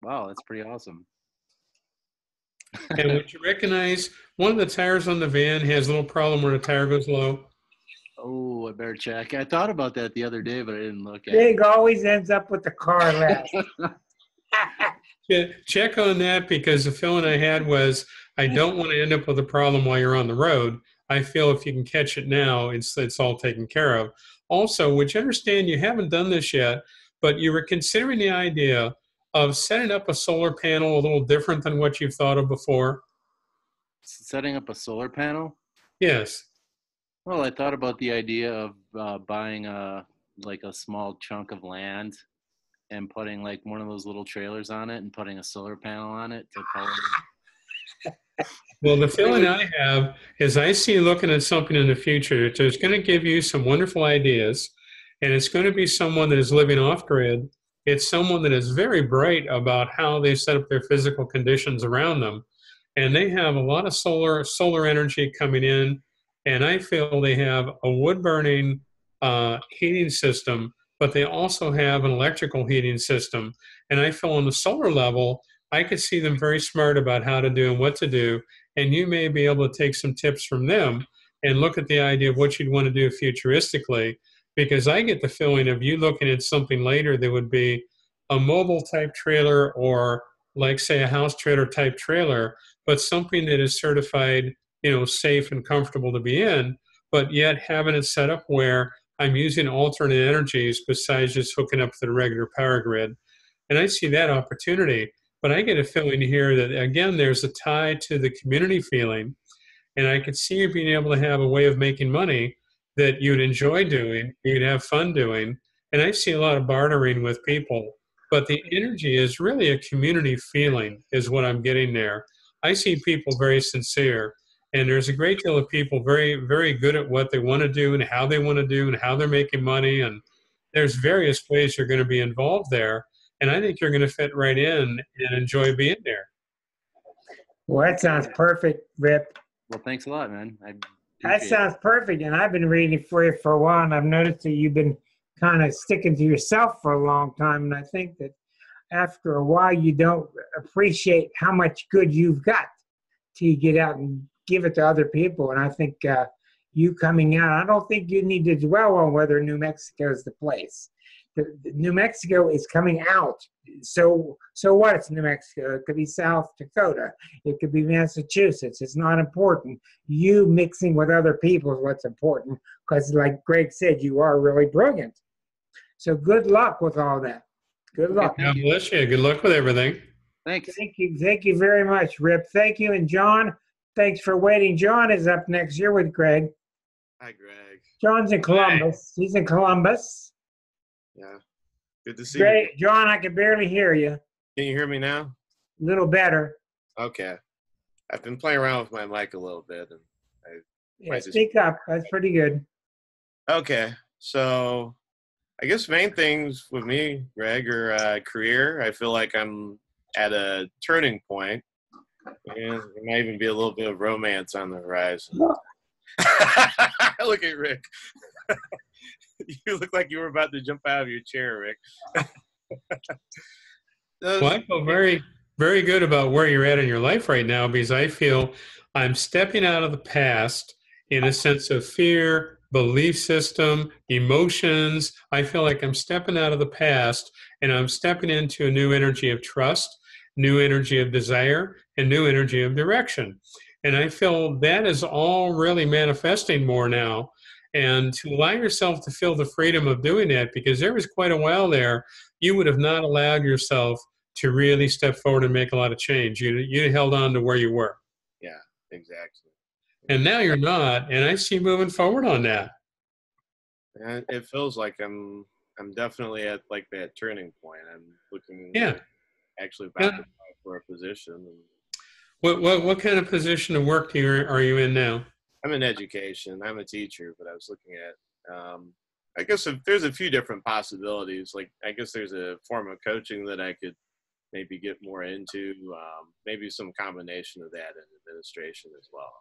Wow, that's pretty awesome. And would you recognize one of the tires on the van has a little problem where the tire goes low? Oh, I better check. I thought about that the other day, but I didn't look at Big always ends up with the car last. Check on that because the feeling I had was I don't want to end up with a problem while you're on the road. I feel if you can catch it now, it's all taken care of. Also, would you understand you haven't done this yet, but you were considering the idea of setting up a solar panel a little different than what you've thought of before? Setting up a solar panel? Yes. Well, I thought about the idea of buying a small chunk of land and putting like one of those little trailers on it and putting a solar panel on it to power it. Well, the feeling I have is I see looking at something in the future that's going to give you some wonderful ideas. And it's going to be someone that is living off grid. It's someone that is very bright about how they set up their physical conditions around them. And they have a lot of solar energy coming in. And I feel they have a wood burning heating system, but they also have an electrical heating system. And I feel on the solar level, I could see them very smart about how to do and what to do. And you may be able to take some tips from them and look at the idea of what you'd want to do futuristically. Because I get the feeling of you looking at something later that would be a mobile type trailer, or like say a house trailer type trailer, but something that is certified, safe and comfortable to be in, but yet having it set up where I'm using alternate energies besides just hooking up to the regular power grid. And I see that opportunity. But I get a feeling here that, again, there's a tie to the community feeling. And I could see you being able to have a way of making money that you'd enjoy doing, you'd have fun doing. And I see a lot of bartering with people. But the energy is really a community feeling is what I'm getting there. I see people very sincere. And there's a great deal of people very, very good at what they want to do and how they want to do and how they're making money. And there's various ways you're going to be involved there. And I think you're going to fit right in and enjoy being there. Well, that sounds perfect, Rip. Well, thanks a lot, man. That sounds perfect. And I've been reading for you for a while, and I've noticed that you've been kind of sticking to yourself for a long time. And I think that after a while, you don't appreciate how much good you've got till you get out and give it to other people. And I think you coming out, I don't think you need to dwell on whether New Mexico is the place. New Mexico is coming out. So what? It's New Mexico. It could be South Dakota. It could be Massachusetts. It's not important. You mixing with other people is what's important, because like Greg said, you are really brilliant. So good luck with all that. Good luck. God bless you. Good luck with everything. Thanks. Thank you. Thank you very much, Rip. Thank you. And John, thanks for waiting. John is up next year with Greg. Hi, Greg. John's in Columbus. He's in Columbus. Yeah. Good to see Great. you. John, I can barely hear you. Can you hear me now? A little better. Okay. I've been playing around with my mic a little bit. And Yeah, speak up. That's pretty good. Okay. So I guess main things with me, Greg, are career. I feel like I'm at a turning point. And there might even be a little bit of romance on the horizon. Look at Rick. You look like you were about to jump out of your chair, Rick. Well, I feel very, very good about where you're at in your life right now, because I feel I'm stepping out of the past in a sense of fear, belief system, emotions. I feel like I'm stepping out of the past and I'm stepping into a new energy of trust, new energy of desire, and new energy of direction. And I feel that is all really manifesting more now. And to allow yourself to feel the freedom of doing that, because there was quite a while there, you would have not allowed yourself to really step forward and make a lot of change. You held on to where you were. Yeah, exactly. And now you're not, and I see you moving forward on that. And it feels like I'm definitely at like that turning point. I'm looking actually about to apply for a position. What kind of position of work are you in now? I'm in education. I'm a teacher, but I was looking at, I guess if there's a few different possibilities. Like, I guess there's a form of coaching that I could maybe get more into, maybe some combination of that in administration as well.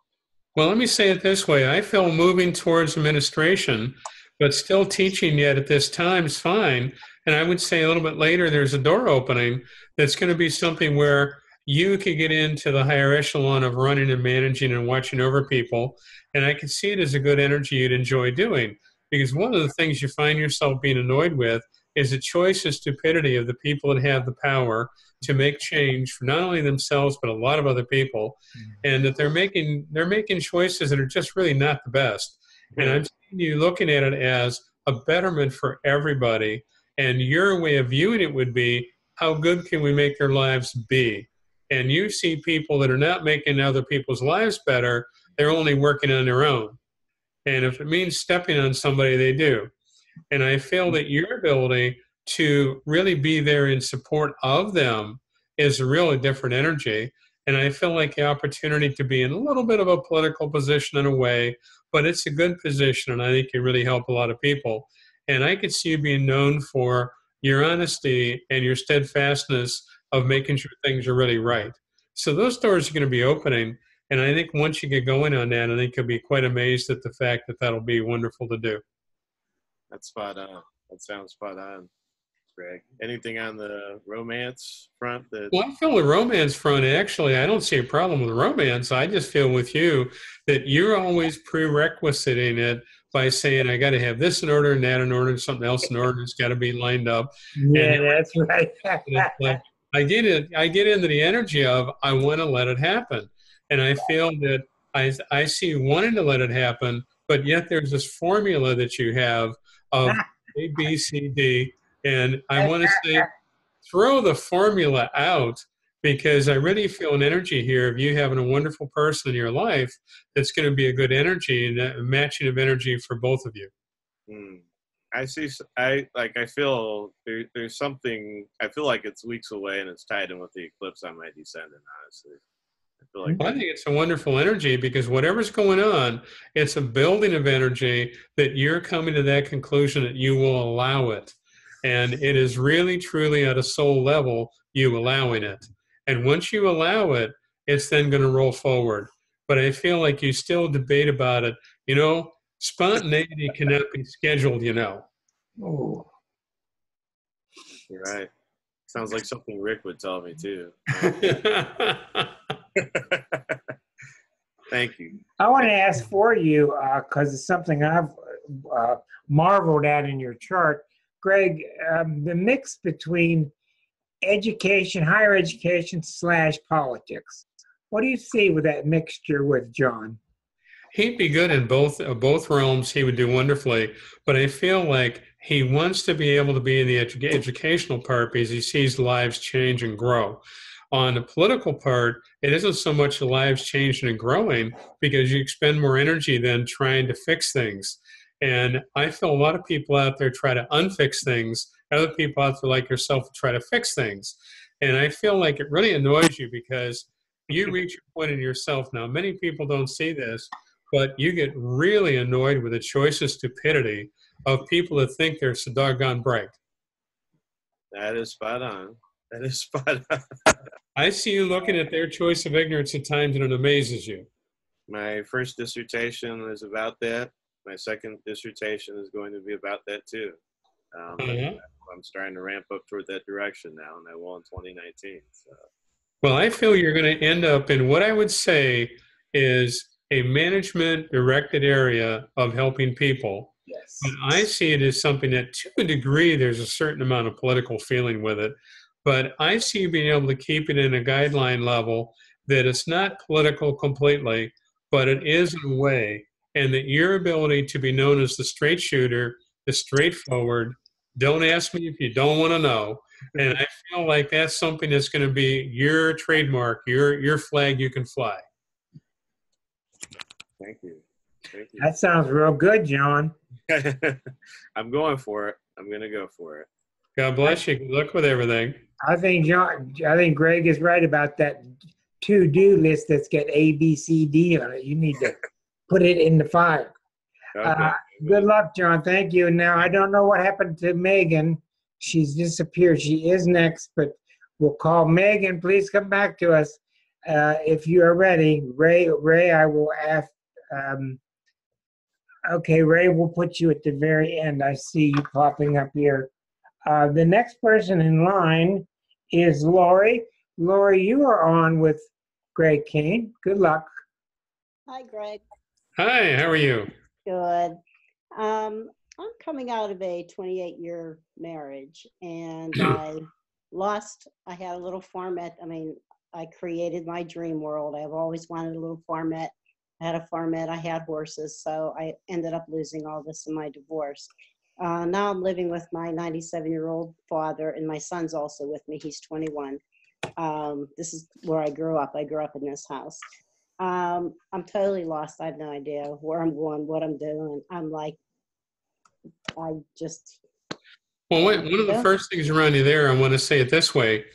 Well, let me say it this way. I feel moving towards administration, but still teaching yet at this time is fine. And I would say a little bit later, there's a door opening that's going to be something where you could get into the higher echelon of running and managing and watching over people. And I can see it as a good energy you'd enjoy doing. Because one of the things you find yourself being annoyed with is the choice and stupidity of the people that have the power to make change for not only themselves, but a lot of other people. And that they're making choices that are just really not the best. And I'm seeing you looking at it as a betterment for everybody. And your way of viewing it would be, how good can we make their lives be? And you see people that are not making other people's lives better, they're only working on their own. And if it means stepping on somebody, they do. And I feel that your ability to really be there in support of them is a really different energy. And I feel like the opportunity to be in a little bit of a political position in a way, but it's a good position, and I think it really help a lot of people. And I could see you being known for your honesty and your steadfastness of making sure things are really right. So those doors are going to be opening. And I think once you get going on that, I think you'll be quite amazed at the fact that that'll be wonderful to do. That's spot on. That sounds spot on, Greg. Anything on the romance front? Well, I feel the romance front, actually, I don't see a problem with romance. I just feel with you that you're always prerequisiting it by saying, I got to have this in order and that in order and something else in order. It's got to be lined up. Yeah, And that's right. like, I get into the energy of, I want to let it happen. And I feel that I see you wanting to let it happen, but yet there's this formula that you have of A, B, C, D. And I want to say, throw the formula out, because I really feel an energy here of you having a wonderful person in your life that's going to be a good energy and a matching of energy for both of you. I see. I feel there's something. I feel like it's weeks away, and it's tied in with the eclipse on my descendant. Honestly, I feel like I think it's a wonderful energy, because whatever's going on, it's a building of energy that you're coming to that conclusion that you will allow it. And it is really, truly at a soul level, you allowing it. And once you allow it, it's then going to roll forward. But I feel like you still debate about it. You know, spontaneity cannot be scheduled, you know. Oh. you're right. Sounds like something Rick would tell me too. Thank you. I want to ask for you, because it's something I've marveled at in your chart. Greg, the mix between education, higher education / politics. What do you see with that mixture with John? He'd be good in both realms. He would do wonderfully. But I feel like he wants to be able to be in the educational part because he sees lives change and grow. On the political part, it isn't so much the lives changing and growing, because you expend more energy than trying to fix things. And I feel a lot of people out there try to unfix things. Other people out there like yourself try to fix things. And I feel like it really annoys you, because you reach your point in yourself. Now, many people don't see this, but you get really annoyed with the choice of stupidity of people that think they're so doggone bright. That is spot on. That is spot on. I see you looking at their choice of ignorance at times, and it amazes you. My first dissertation is about that. My second dissertation is going to be about that too. I'm starting to ramp up toward that direction now, and I will in 2019. So. Well, I feel you're going to end up in what I would say is a management-directed area of helping people. Yes. But I see it as something that, to a degree, there's a certain amount of political feeling with it. But I see you being able to keep it in a guideline level that it's not political completely, but it is in a way, and that your ability to be known as the straight shooter, the straightforward, don't ask me if you don't want to know. And I feel like that's something that's going to be your trademark, your flag you can fly. Thank you. Thank you. That sounds real good, John. I'm going for it. I'm going to go for it. God bless you. Good luck with everything. I think Greg is right about that to-do list that's got A, B, C, D on it. You need to put it in the fire. Okay. Good luck, John. Thank you. Now, I don't know what happened to Megan. She's disappeared. She is next, but we'll call Megan. Please come back to us if you are ready. Ray, I will ask. Okay, Ray, we'll put you at the very end. I see you popping up here. The next person in line is Lori. Lori, you are on with Greg Kehn. Good luck. Hi, Greg. Hi, how are you? Good. I'm coming out of a 28-year marriage, and I had a little farmette. I created my dream world. I've always wanted a little farmette. I had a farmette, I had horses, so I ended up losing all this in my divorce. Now I'm living with my 97-year-old father, and my son's also with me. He's 21. This is where I grew up. I grew up in this house. I'm totally lost. I have no idea where I'm going, what I'm doing. Well, one of the first things around you there, I want to say it this way.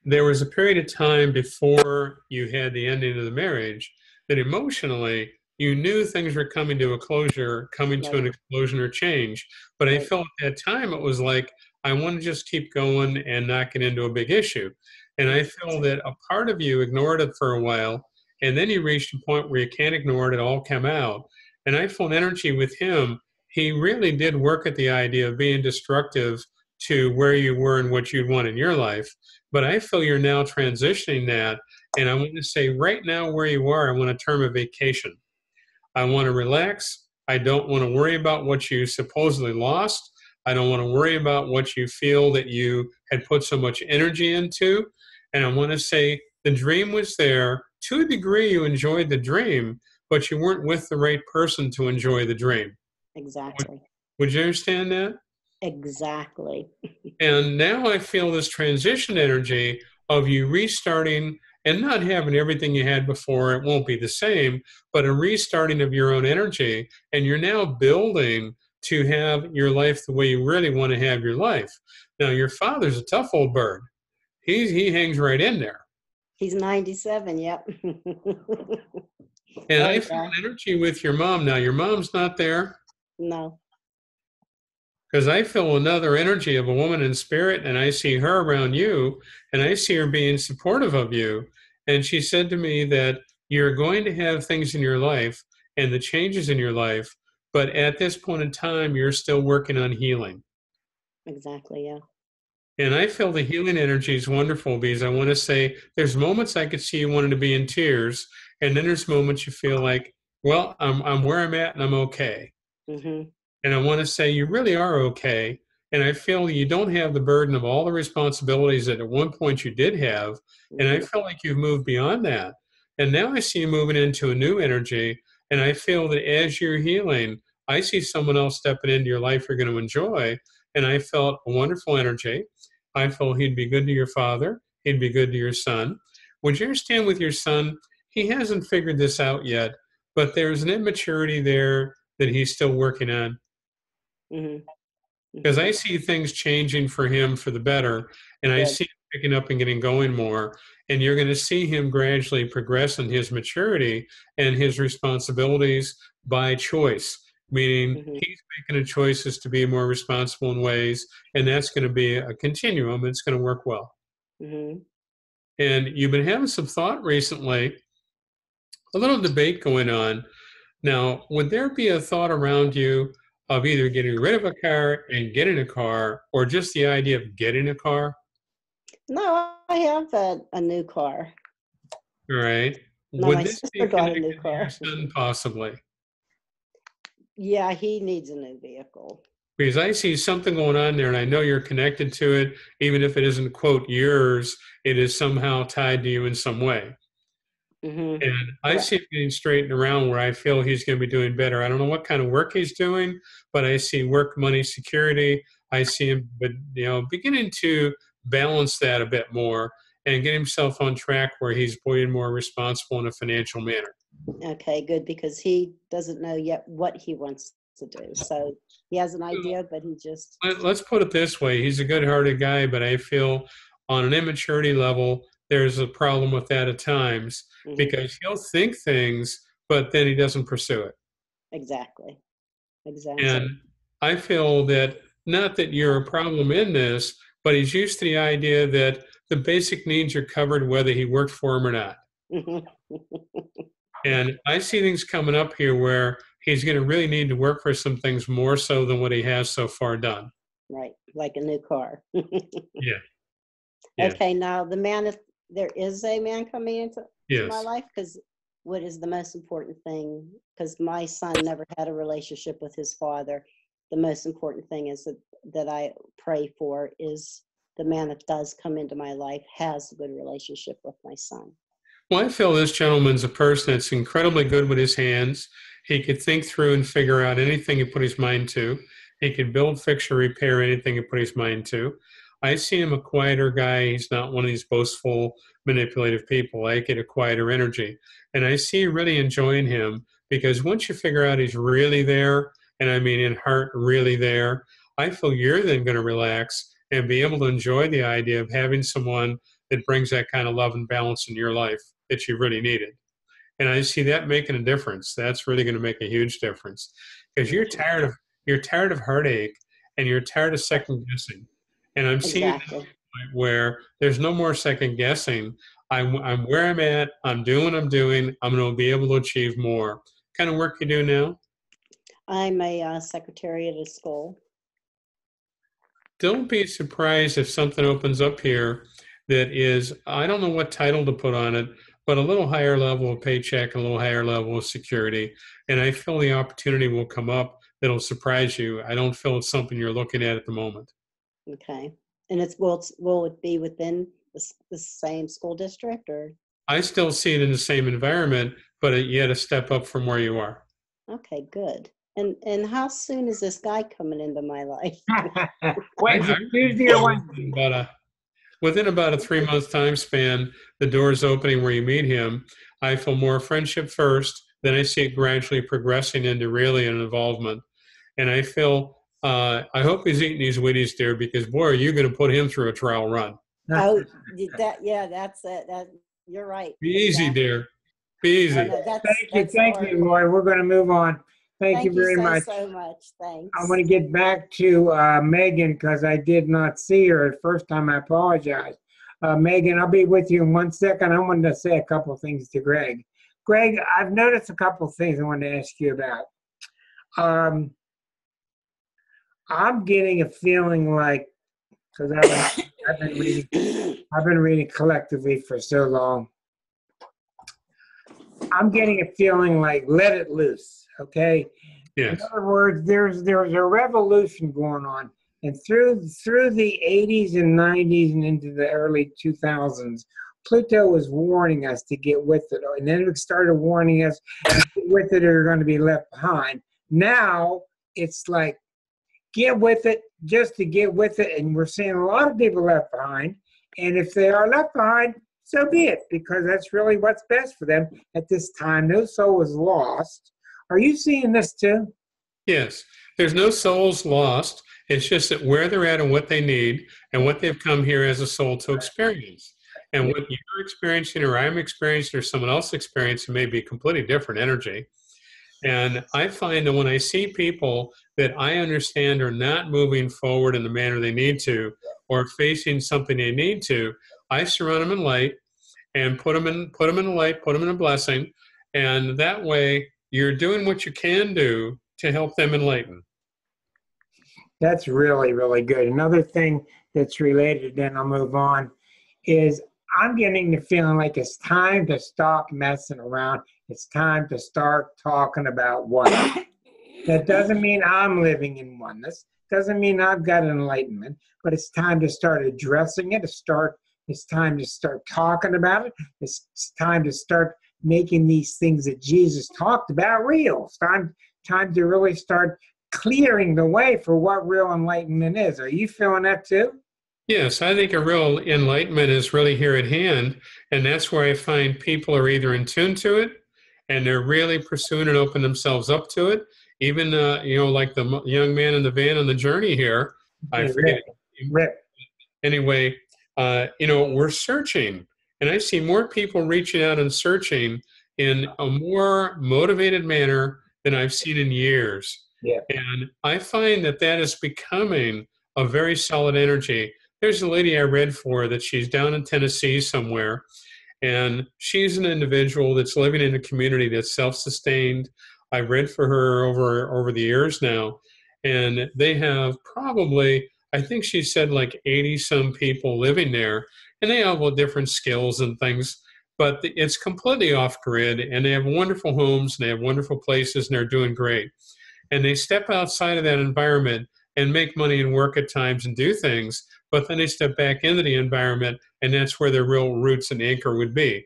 There was a period of time before you had the ending of the marriage that emotionally you knew things were coming to a closure, coming to an explosion or change. But I felt at that time it was like, I want to just keep going and not get into a big issue. And I feel that a part of you ignored it for a while, and then you reached a point where you can't ignore it, it all came out. And I felt energy with him. He really did work at the idea of being destructive to where you were and what you'd want in your life. But I feel you're now transitioning that. And I want to say right now where you are, I want a term of vacation. I want to relax. I don't want to worry about what you supposedly lost. I don't want to worry about what you feel that you had put so much energy into. And I want to say the dream was there. To a degree, you enjoyed the dream, but you weren't with the right person to enjoy the dream. Exactly. Would you understand that? Exactly. And now I feel this transition energy of you restarting and not having everything you had before. It won't be the same, but a restarting of your own energy. And you're now building to have your life the way you really want to have your life. Now, your father's a tough old bird. He hangs right in there. He's 97, yep. And I feel an energy with your mom. Now, your mom's not there. No. Because I feel another energy of a woman in spirit, and I see her around you, and I see her being supportive of you. And she said to me that you're going to have things in your life and the changes in your life, but at this point in time, you're still working on healing. Exactly, yeah. And I feel the healing energy is wonderful because I want to say there's moments I could see you wanting to be in tears, and then there's moments you feel like, well, I'm where I'm at and I'm okay. Mm-hmm. And I want to say you really are okay. And I feel you don't have the burden of all the responsibilities that at one point you did have. And I feel like you've moved beyond that. And now I see you moving into a new energy. And I feel that as you're healing, I see someone else stepping into your life you're going to enjoy. And I felt a wonderful energy. I felt he'd be good to your father. He'd be good to your son. Would you understand with your son, he hasn't figured this out yet, but there's an immaturity there that he's still working on. Mm-hmm. Because I see things changing for him for the better, and I see him picking up and getting going more, and you're going to see him gradually progress in his maturity and his responsibilities by choice, meaning he's making the choices to be more responsible in ways, and that's going to be a continuum. It's going to work well. Mm-hmm. And you've been having some thought recently, a little debate going on. Now, would there be a thought around you of either getting rid of a car and getting a car, or just the idea of getting a car? No, I have a new car. All right. No, Would my this sister be got a connected new to car. your son possibly? Yeah, he needs a new vehicle. Because I see something going on there, and I know you're connected to it, even if it isn't, quote, yours, it is somehow tied to you in some way. Mm-hmm. And I see it getting straightened around where I feel he's going to be doing better. I don't know what kind of work he's doing, but I see work, money, security. I see him, but beginning to balance that a bit more and get himself on track where he's being more responsible in a financial manner. Okay, good, because he doesn't know yet what he wants to do. So he has an idea, but he just... Let's put it this way. He's a good-hearted guy, but I feel on an immaturity level, there's a problem with that at times because he'll think things, but then he doesn't pursue it. Exactly. And I feel that not that you're a problem in this, but he's used to the idea that the basic needs are covered whether he worked for him or not. And I see things coming up here where he's going to really need to work for some things more so than what he has so far done. Right, like a new car. Yeah. Okay, now the man, if there is a man coming into my life, because what is the most important thing? Because my son never had a relationship with his father. The most important thing is that I pray for is the man that does come into my life has a good relationship with my son. Well, I feel this gentleman's a person that's incredibly good with his hands. He could think through and figure out anything he put his mind to. He could build, fix, or repair anything he put his mind to. I see him a quieter guy. He's not one of these boastful, manipulative people. I get a quieter energy. And I see you really enjoying him because once you figure out he's really there, and I mean in heart really there, I feel you're then going to relax and be able to enjoy the idea of having someone that brings that kind of love and balance in your life that you really needed. And I see that making a difference. That's really going to make a huge difference, because you're tired of heartache, and you're tired of second guessing. And I'm seeing Exactly. where there's no more second guessing. I'm where I'm at. I'm doing what I'm doing. I'm going to be able to achieve more. What kind of work you do now? I'm a secretary at a school. Don't be surprised if something opens up here that is, I don't know what title to put on it, but a little higher level of paycheck, a little higher level of security. And I feel the opportunity will come up that'll surprise you. I don't feel it's something you're looking at the moment. Okay. And will it be within the same school district, or? I still see it in the same environment, but you had to step up from where you are. Okay, good. And how soon is this guy coming into my life? Wait, is it Tuesday or Wednesday? Within about a 3-month time span, the door's opening where you meet him. I feel more friendship first, then I see it gradually progressing into really an involvement. And I feel, I hope he's eating these Wheaties, dear, because boy, are you going to put him through a trial run. Oh, that's it. You're right. Be easy, dear. Be easy. Thank you, Roy. We're going to move on. Thank you very much. So much. Thanks. I want to get back to Megan, because I did not see her at first time. I apologize. Megan, I'll be with you in 1 second. I wanted to say a couple of things to Greg. Greg, I've noticed a couple of things I wanted to ask you about. I'm getting a feeling like, because I've been reading collectively for so long. I'm getting a feeling like let it loose, okay? Yes. In other words, there's a revolution going on. And through the 80s and 90s and into the early 2000s, Pluto was warning us to get with it. And then it started warning us to get with it or you're going to be left behind. Now, it's like, get with it just to get with it. And we're seeing a lot of people left behind. And if they are left behind, so be it, because that's really what's best for them at this time. No soul is lost. Are you seeing this too? Yes. There's no souls lost. It's just that where they're at and what they need and what they've come here as a soul to experience. And what you're experiencing or I'm experiencing or someone else experiencing may be completely different energy. And I find that when I see people that I understand are not moving forward in the manner they need to or facing something they need to, I surround them in light and put them in the light, put them in a blessing. And that way you're doing what you can do to help them enlighten. That's really, really good. Another thing that's related, then I'll move on, is I'm getting the feeling like it's time to stop messing around. It's time to start talking about oneness. That doesn't mean I'm living in oneness. Doesn't mean I've got enlightenment, but it's time to start addressing it. It's time to start talking about it. It's time to start making these things that Jesus talked about real. It's time to really start clearing the way for what real enlightenment is. Are you feeling that too? Yes, I think a real enlightenment is really here at hand. And that's where I find people are either in tune to it and they're really pursuing and open themselves up to it. Even, like the young man in the van on the journey here. I forget. Rip. Anyway, we're searching. And I see more people reaching out and searching in a more motivated manner than I've seen in years. Yeah. And I find that is becoming a very solid energy. There's a lady I read for that she's down in Tennessee somewhere, and she's an individual that's living in a community that's self-sustained. I've read for her over the years now, and they have probably, I think she said like 80-some people living there, and they have all different skills and things, but it's completely off-grid, and they have wonderful homes, and they have wonderful places, and they're doing great. And they step outside of that environment and make money and work at times and do things, but then they step back into the environment, and that's where their real roots and anchor would be.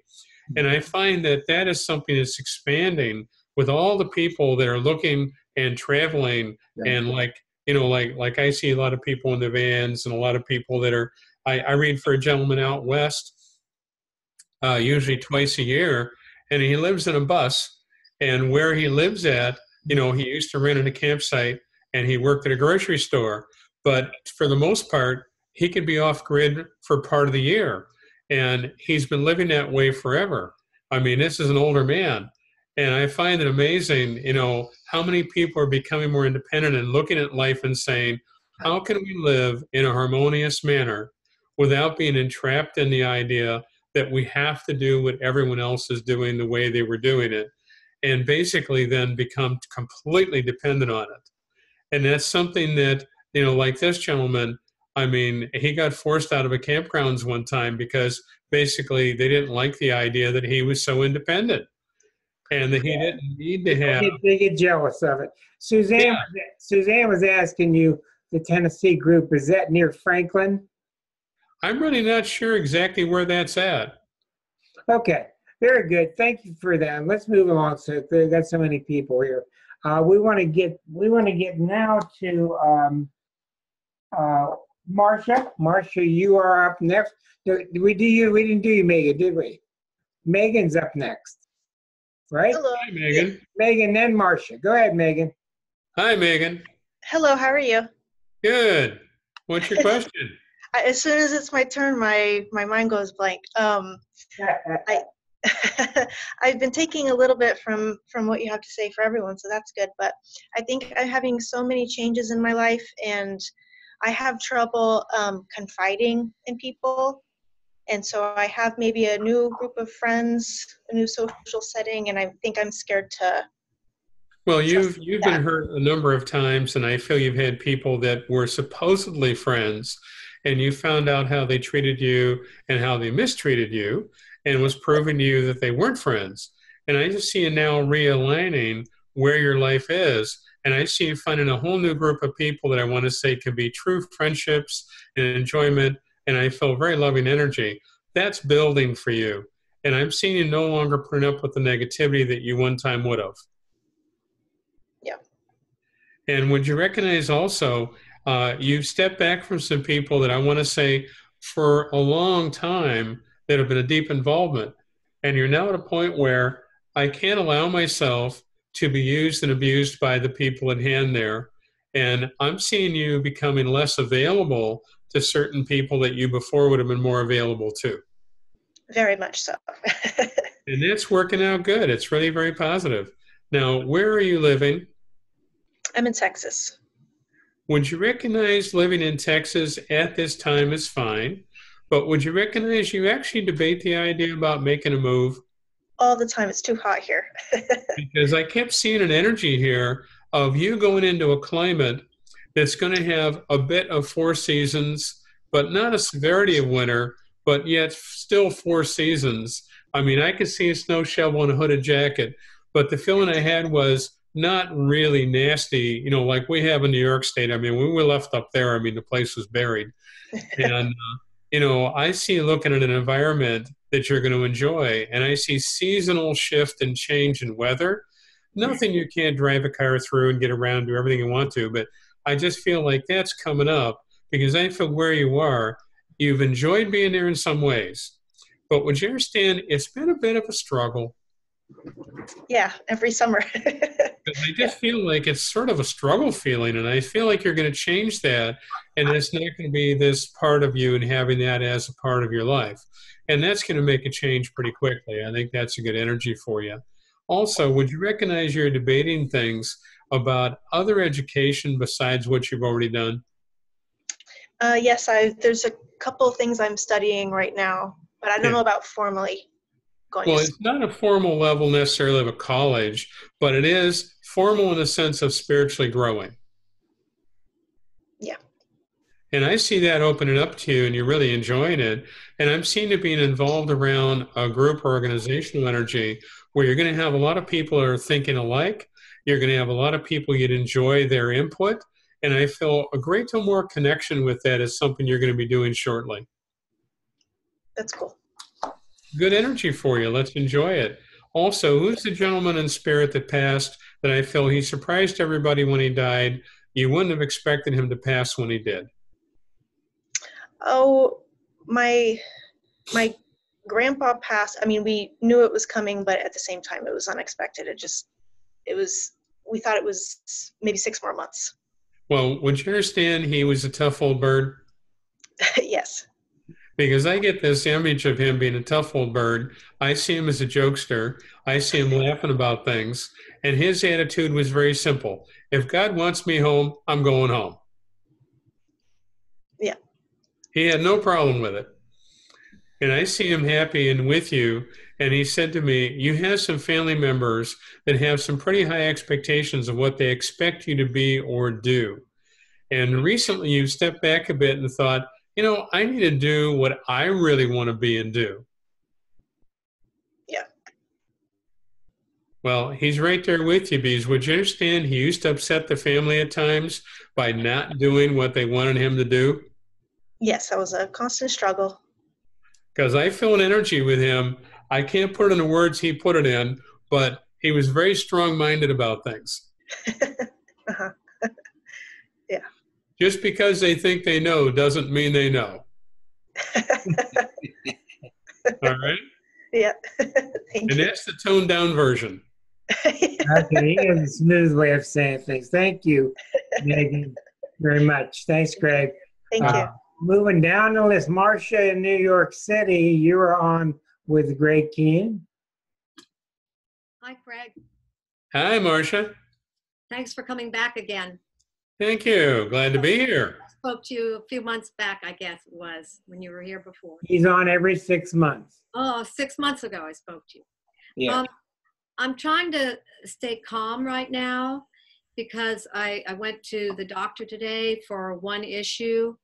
And I find that is something that's expanding with all the people that are looking and traveling, and like I see a lot of people in the vans and a lot of people that are, I read for a gentleman out west, usually twice a year, and he lives in a bus, and where he lives at, he used to rent in a campsite and he worked at a grocery store, but for the most part, he could be off grid for part of the year. And he's been living that way forever. I mean, this is an older man. And I find it amazing, you know, how many people are becoming more independent and looking at life and saying, how can we live in a harmonious manner without being entrapped in the idea that we have to do what everyone else is doing the way they were doing it, and basically then become completely dependent on it. And that's something that, you know, like this gentleman, I mean, he got forced out of a campgrounds one time because basically they didn't like the idea that he was so independent and that he didn't need to have. They get jealous of it. Suzanne, Suzanne was asking you, the Tennessee group, is that near Franklin? I'm really not sure exactly where that's at. Okay, very good. Thank you for that. Let's move along. So we've got so many people here. We want to get now to Marcia. Marcia, you are up next. We didn't do you, Megan, did we? Megan's up next, right? Hello. Hi, Megan. Megan, then Marcia. Go ahead, Megan. Hi, Megan. Hello, how are you? Good. What's your question? As soon as it's my turn, my mind goes blank. I've been taking a little bit from what you have to say for everyone, so that's good. But I think I'm having so many changes in my life, and I have trouble confiding in people. And so I have maybe a new group of friends, a new social setting, and I think I'm scared to. Well, you've been hurt a number of times, and I feel you've had people that were supposedly friends, and you found out how they treated you and how they mistreated you, and was proving to you that they weren't friends. And I just see you now realigning where your life is, and I see you finding a whole new group of people that I want to say can be true friendships and enjoyment, and I feel very loving energy. That's building for you, and I'm seeing you no longer putting up with the negativity that you one time would have. And would you recognize also, you've stepped back from some people that I want to say for a long time that have been a deep involvement. And you're now at a point where I can't allow myself to be used and abused by the people at hand there. And I'm seeing you becoming less available to certain people that you before would have been more available to. Very much so. And that's working out good. It's really very positive. Now, where are you living? I'm in Texas. Would you recognize living in Texas at this time is fine, but would you recognize you actually debate the idea about making a move? All the time. It's too hot here. Because I kept seeing an energy here of you going into a climate that's going to have a bit of 4 seasons, but not a severity of winter, but yet still 4 seasons. I mean, I could see a snow shovel and a hooded jacket, but the feeling I had was not really nasty, you know, like we have in New York State. I mean, when we left up there, I mean, the place was buried. And, you know, I see you looking at an environment that you're going to enjoy, and I see seasonal shift and change in weather. Nothing you can't drive a car through and get around, do everything you want to, but I just feel like that's coming up because I feel where you are, you've enjoyed being there in some ways. But would you understand, it's been a bit of a struggle. Yeah, every summer. I just feel like it's sort of a struggle feeling, and I feel like you're going to change that, and it's not going to be this part of you and having that as a part of your life. And that's going to make a change pretty quickly. I think that's a good energy for you. Also, would you recognize you're debating things about other education besides what you've already done? Yes, there's a couple of things I'm studying right now, but I don't know about formally. Well, it's not a formal level necessarily of a college, but it is formal in the sense of spiritually growing. Yeah. And I see that opening up to you and you're really enjoying it. And I'm seeing it being involved around a group or organizational energy where you're going to have a lot of people that are thinking alike. You're going to have a lot of people you'd enjoy their input. And I feel a great deal more connection with that is something you're going to be doing shortly. That's cool. Good energy for you. Let's enjoy it. Also, who's the gentleman in spirit that passed that I feel he surprised everybody when he died? You wouldn't have expected him to pass when he did. Oh, my grandpa passed. I mean, we knew it was coming, but at the same time, it was unexpected. We thought it was maybe 6 more months. Well, would you understand he was a tough old bird? Yes. because I get this image of him being a tough old bird. I see him as a jokester. I see him laughing about things. And his attitude was very simple. If God wants me home, I'm going home. Yeah. He had no problem with it. And I see him happy and with you. And he said to me, you have some family members that have some pretty high expectations of what they expect you to be or do. And recently you stepped back a bit and thought, you know, I need to do what I really want to be and do. Yeah. Well, he's right there with you, because would you understand he used to upset the family at times by not doing what they wanted him to do? Yes, that was a constant struggle. Because I feel an energy with him. I can't put it in the words he put it in, but he was very strong-minded about things. Uh-huh. Yeah. Just because they think they know doesn't mean they know. All right? Yeah. Thank And you. that's the toned-down version. Okay, he has a smooth way of saying things. Thank you, Megan, very much. Thanks, Greg. Thank you. Moving down the list, Marcia in New York City, you are on with Greg Kehn. Hi, Craig. Hi, Marcia. Thanks for coming back again. Thank you. Glad to be here. I spoke to you a few months back, I guess it was, when you were here before. He's on every 6 months. Oh, 6 months ago I spoke to you. Yeah. I'm trying to stay calm right now because I went to the doctor today for one issue,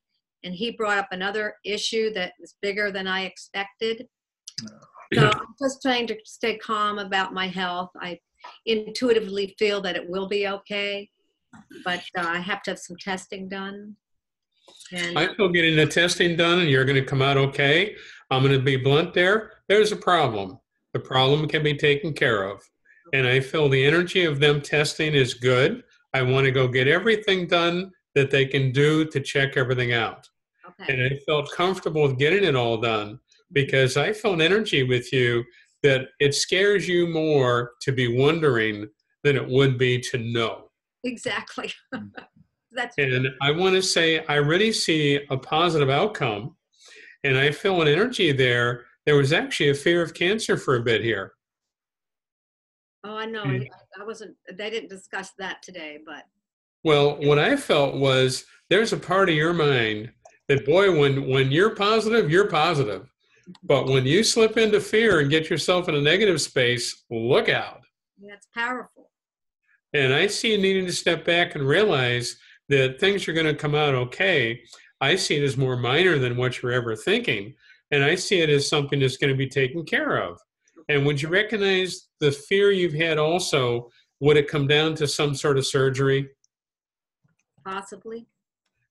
and he brought up another issue that was bigger than I expected. So I'm just trying to stay calm about my health. I intuitively feel that it will be okay, but I have to have some testing done. And I feel getting the testing done and you're going to come out okay. I'm going to be blunt there. There's a problem. The problem can be taken care of. And I feel the energy of them testing is good. I want to go get everything done that they can do to check everything out. okay. And I felt comfortable with getting it all done because I felt energy with you that it scares you more to be wondering than it would be to know. Exactly. That's And I want to say, I really see a positive outcome, and I feel an energy there. There was actually a fear of cancer for a bit here. Oh, I know. I wasn't, they didn't discuss that today, but Well, what I felt was there's a part of your mind that, boy, when you're positive, you're positive. But when you slip into fear and get yourself in a negative space, look out. yeah, it's powerful. And I see you needing to step back and realize that things are going to come out okay. I see it as more minor than what you're ever thinking. And I see it as something that's going to be taken care of. And would you recognize the fear you've had also? Would it come down to some sort of surgery? Possibly.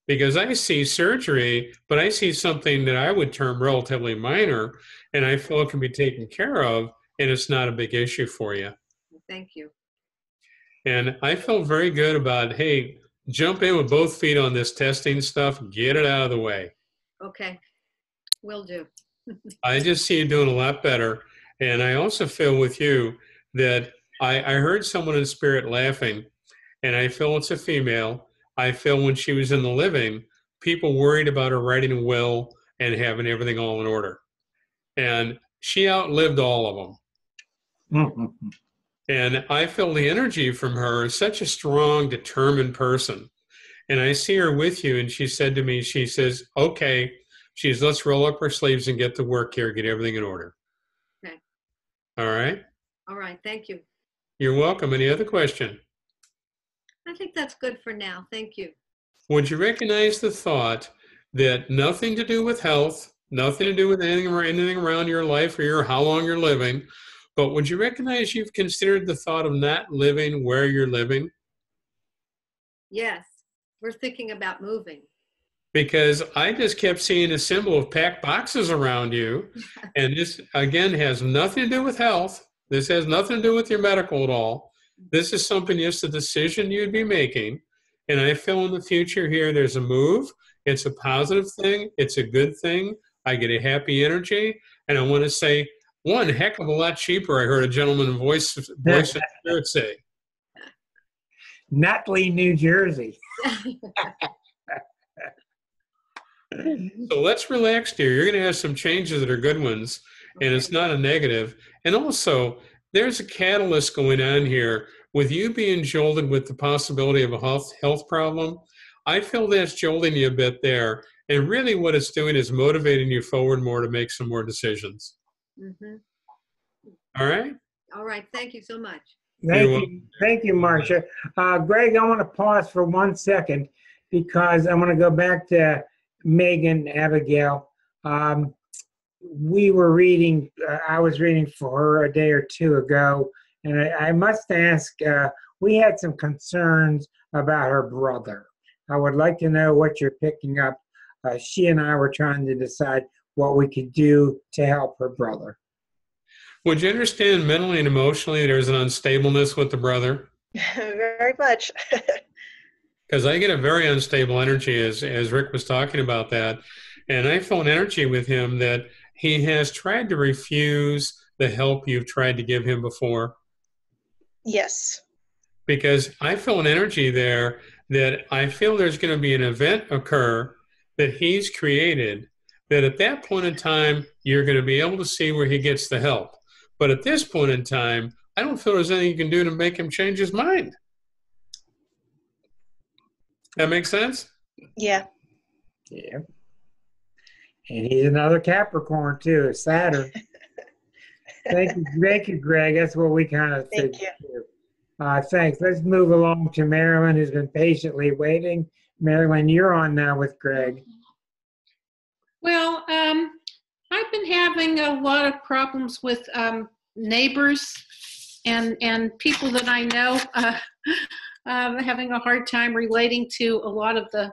Because I see surgery, but I see something that I would term relatively minor, and I feel it can be taken care of, and it's not a big issue for you. Thank you. And I felt very good about, hey, jump in with both feet on this testing stuff, get it out of the way. Okay. Will do. I just see you doing a lot better. And I also feel with you that I heard someone in spirit laughing, and I feel it's a female. I feel when she was in the living, people worried about her writing a will and having everything all in order. And she outlived all of them. And I feel the energy from her is such a strong, determined person. And I see her with you, and she said to me, she says, okay, let's roll up our sleeves and get to work here, get everything in order. Okay. All right? All right. Thank you. You're welcome. Any other question? I think that's good for now. Thank you. Would you recognize the thought that nothing to do with health, nothing to do with anything around your life or how long you're living, but would you recognize you've considered the thought of not living where you're living? Yes. We're thinking about moving. Because I just kept seeing a symbol of packed boxes around you. And this, again, has nothing to do with health. This has nothing to do with your medical at all. This is something, just a decision you'd be making. And I feel in the future here, there's a move. It's a positive thing. It's a good thing. I get a happy energy. And I want to say, one heck of a lot cheaper, I heard a gentleman in voice of spirit say. Nutley, New Jersey. So let's relax, dear. You're going to have some changes that are good ones, and it's not a negative. And also, there's a catalyst going on here with you being jolted with the possibility of a health problem. I feel that's jolting you a bit there. And really what it's doing is motivating you forward more to make some more decisions. Mm-hmm. All right? All right. Thank you so much. Thank you, Marcia. Greg, I want to pause for 1 second because I want to go back to Megan Abigail. We were reading, I was reading for her a day or two ago, and I must ask, we had some concerns about her brother. I would like to know what you're picking up. She and I were trying to decide what we could do to help her brother. Would you understand mentally and emotionally there's an unstableness with the brother? Very much. Because I get a very unstable energy as Rick was talking about that. And I feel an energy with him that he has tried to refuse the help you've tried to give him before. Yes. Because I feel an energy there that I feel there's going to be an event occur that he's created that at that point in time, you're going to be able to see where he gets the help. But at this point in time, I don't feel there's anything you can do to make him change his mind. That makes sense? Yeah. Yeah. And he's another Capricorn too, Saturn. Thank you, Greg. That's what we kind of think. Thank you. Thanks. Let's move along to Marilyn, who's been patiently waiting. Marilyn, you're on now with Greg. Well, I've been having a lot of problems with neighbors and people that I know, having a hard time relating to a lot of the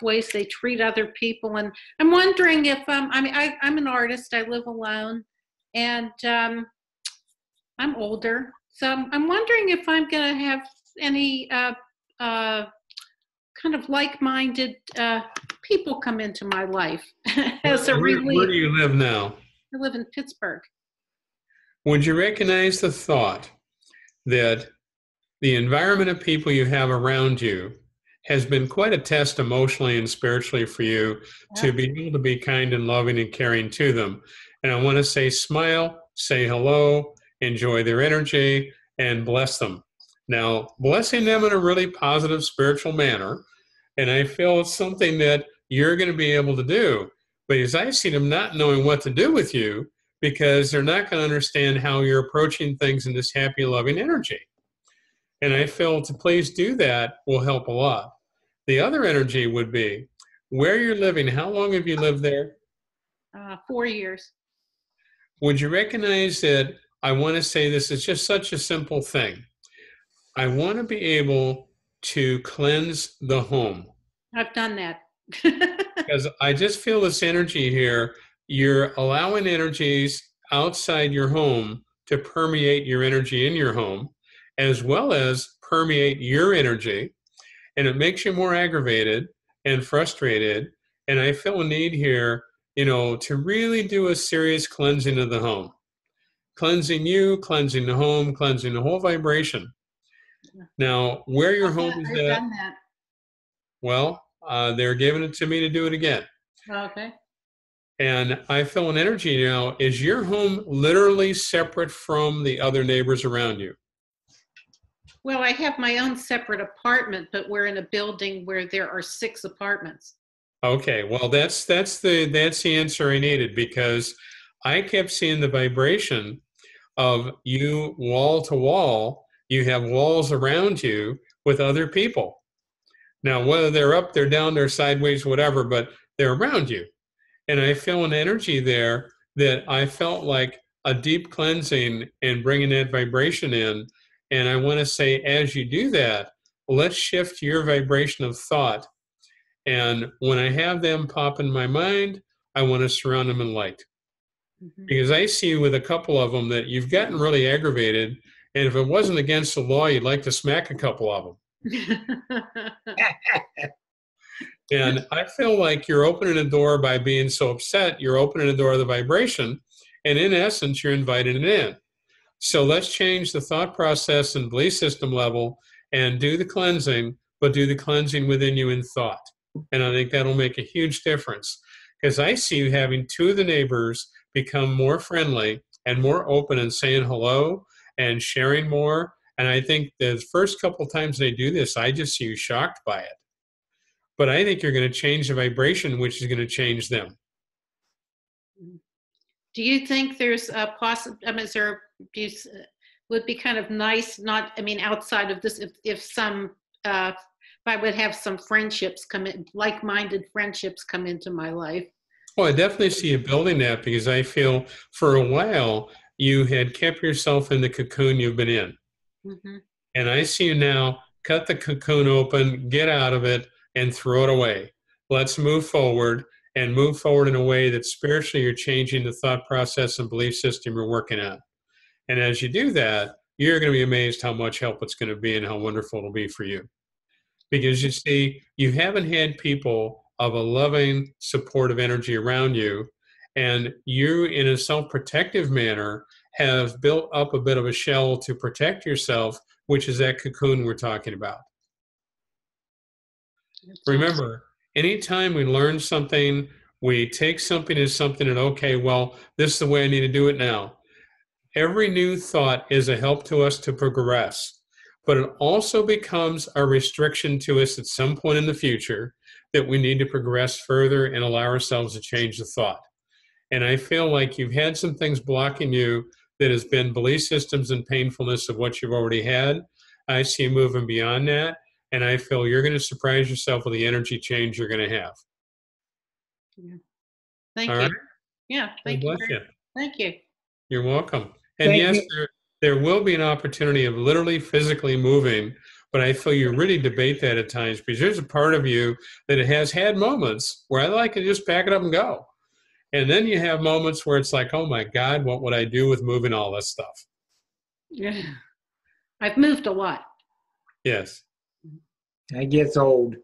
ways they treat other people. And I'm wondering if, I'm an artist, I live alone, and I'm older. So I'm wondering if I'm going to have any kind of like-minded people come into my life as a relief. Where do you live now? I live in Pittsburgh. Would you recognize the thought that the environment of people you have around you has been quite a test emotionally and spiritually for you to be able to be kind and loving and caring to them? And I want to say smile, say hello, enjoy their energy, and bless them. Now, blessing them in a really positive spiritual manner, and I feel it's something that you're going to be able to do. But as I see them not knowing what to do with you, because they're not going to understand how you're approaching things in this happy, loving energy. And I feel to please do that will help a lot. The other energy would be where you're living. How long have you lived there? 4 years. Would you recognize that I want to say this is just such a simple thing? I want to be able to cleanse the home. I've done that. Because I just feel this energy here. You're allowing energies outside your home to permeate your energy in your home, as well as permeate your energy. And it makes you more aggravated and frustrated. And I feel a need here, to really do a serious cleansing of the home. Cleansing you, cleansing the home, cleansing the whole vibration. Now, where your home is I've at, done that. well, they're giving it to me to do it again. Okay. And I feel an energy now. Is your home literally separate from the other neighbors around you? Well, I have my own separate apartment, but we're in a building where there are 6 apartments. Okay, well, that's the answer I needed, because I kept seeing the vibration of you wall to wall. You have walls around you with other people. Now, whether they're up, they're down, they're sideways, whatever, but they're around you. And I feel an energy there that I felt like a deep cleansing and bringing that vibration in. And I want to say, as you do that, let's shift your vibration of thought. And when I have them pop in my mind, I want to surround them in light. Mm-hmm. Because I see with a couple of them that you've gotten really aggravated. And if it wasn't against the law, you'd like to smack a couple of them. And I feel like you're opening a door by being so upset. You're opening a door of the vibration. And in essence, you're inviting it in. So let's change the thought process and belief system level and do the cleansing, but do the cleansing within you in thought. And I think that'll make a huge difference, because I see you having two of the neighbors become more friendly and more open and saying hello and sharing more. And I think the first couple of times they do this, I just see you shocked by it. But I think you're going to change the vibration, which is going to change them. Do you think there's a I mean, would be kind of nice, not, I mean, outside of this, if some, if I would have some friendships come in, like-minded friendships come into my life? Well, I definitely see you building that, because I feel for a while you had kept yourself in the cocoon you've been in. Mm-hmm. And I see you now cut the cocoon open, get out of it, and throw it away. Let's move forward, and move forward in a way that spiritually you're changing the thought process and belief system you're working on. And as you do that, you're going to be amazed how much help it's going to be and how wonderful it'll be for you. Because you see, you haven't had people of a loving, supportive energy around you, and you, in a self-protective manner, have built up a bit of a shell to protect yourself, which is that cocoon we're talking about. Remember, anytime we learn something, we take something as something and, okay, well, this is the way I need to do it now. Every new thought is a help to us to progress, but it also becomes a restriction to us at some point in the future that we need to progress further and allow ourselves to change the thought. And I feel like you've had some things blocking you that has been belief systems and painfulness of what you've already had. I see you moving beyond that, and I feel you're going to surprise yourself with the energy change you're going to have. Yeah. Thank All you. right? Yeah, thank you. You. Thank you. You're welcome. And yes, there will be an opportunity of literally physically moving, but I feel you really debate that at times, because there's a part of you that has had moments where I like to just pack it up and go. And then you have moments where it's like, oh my God, what would I do with moving all this stuff? Yeah. I've moved a lot. Yes. That gets old.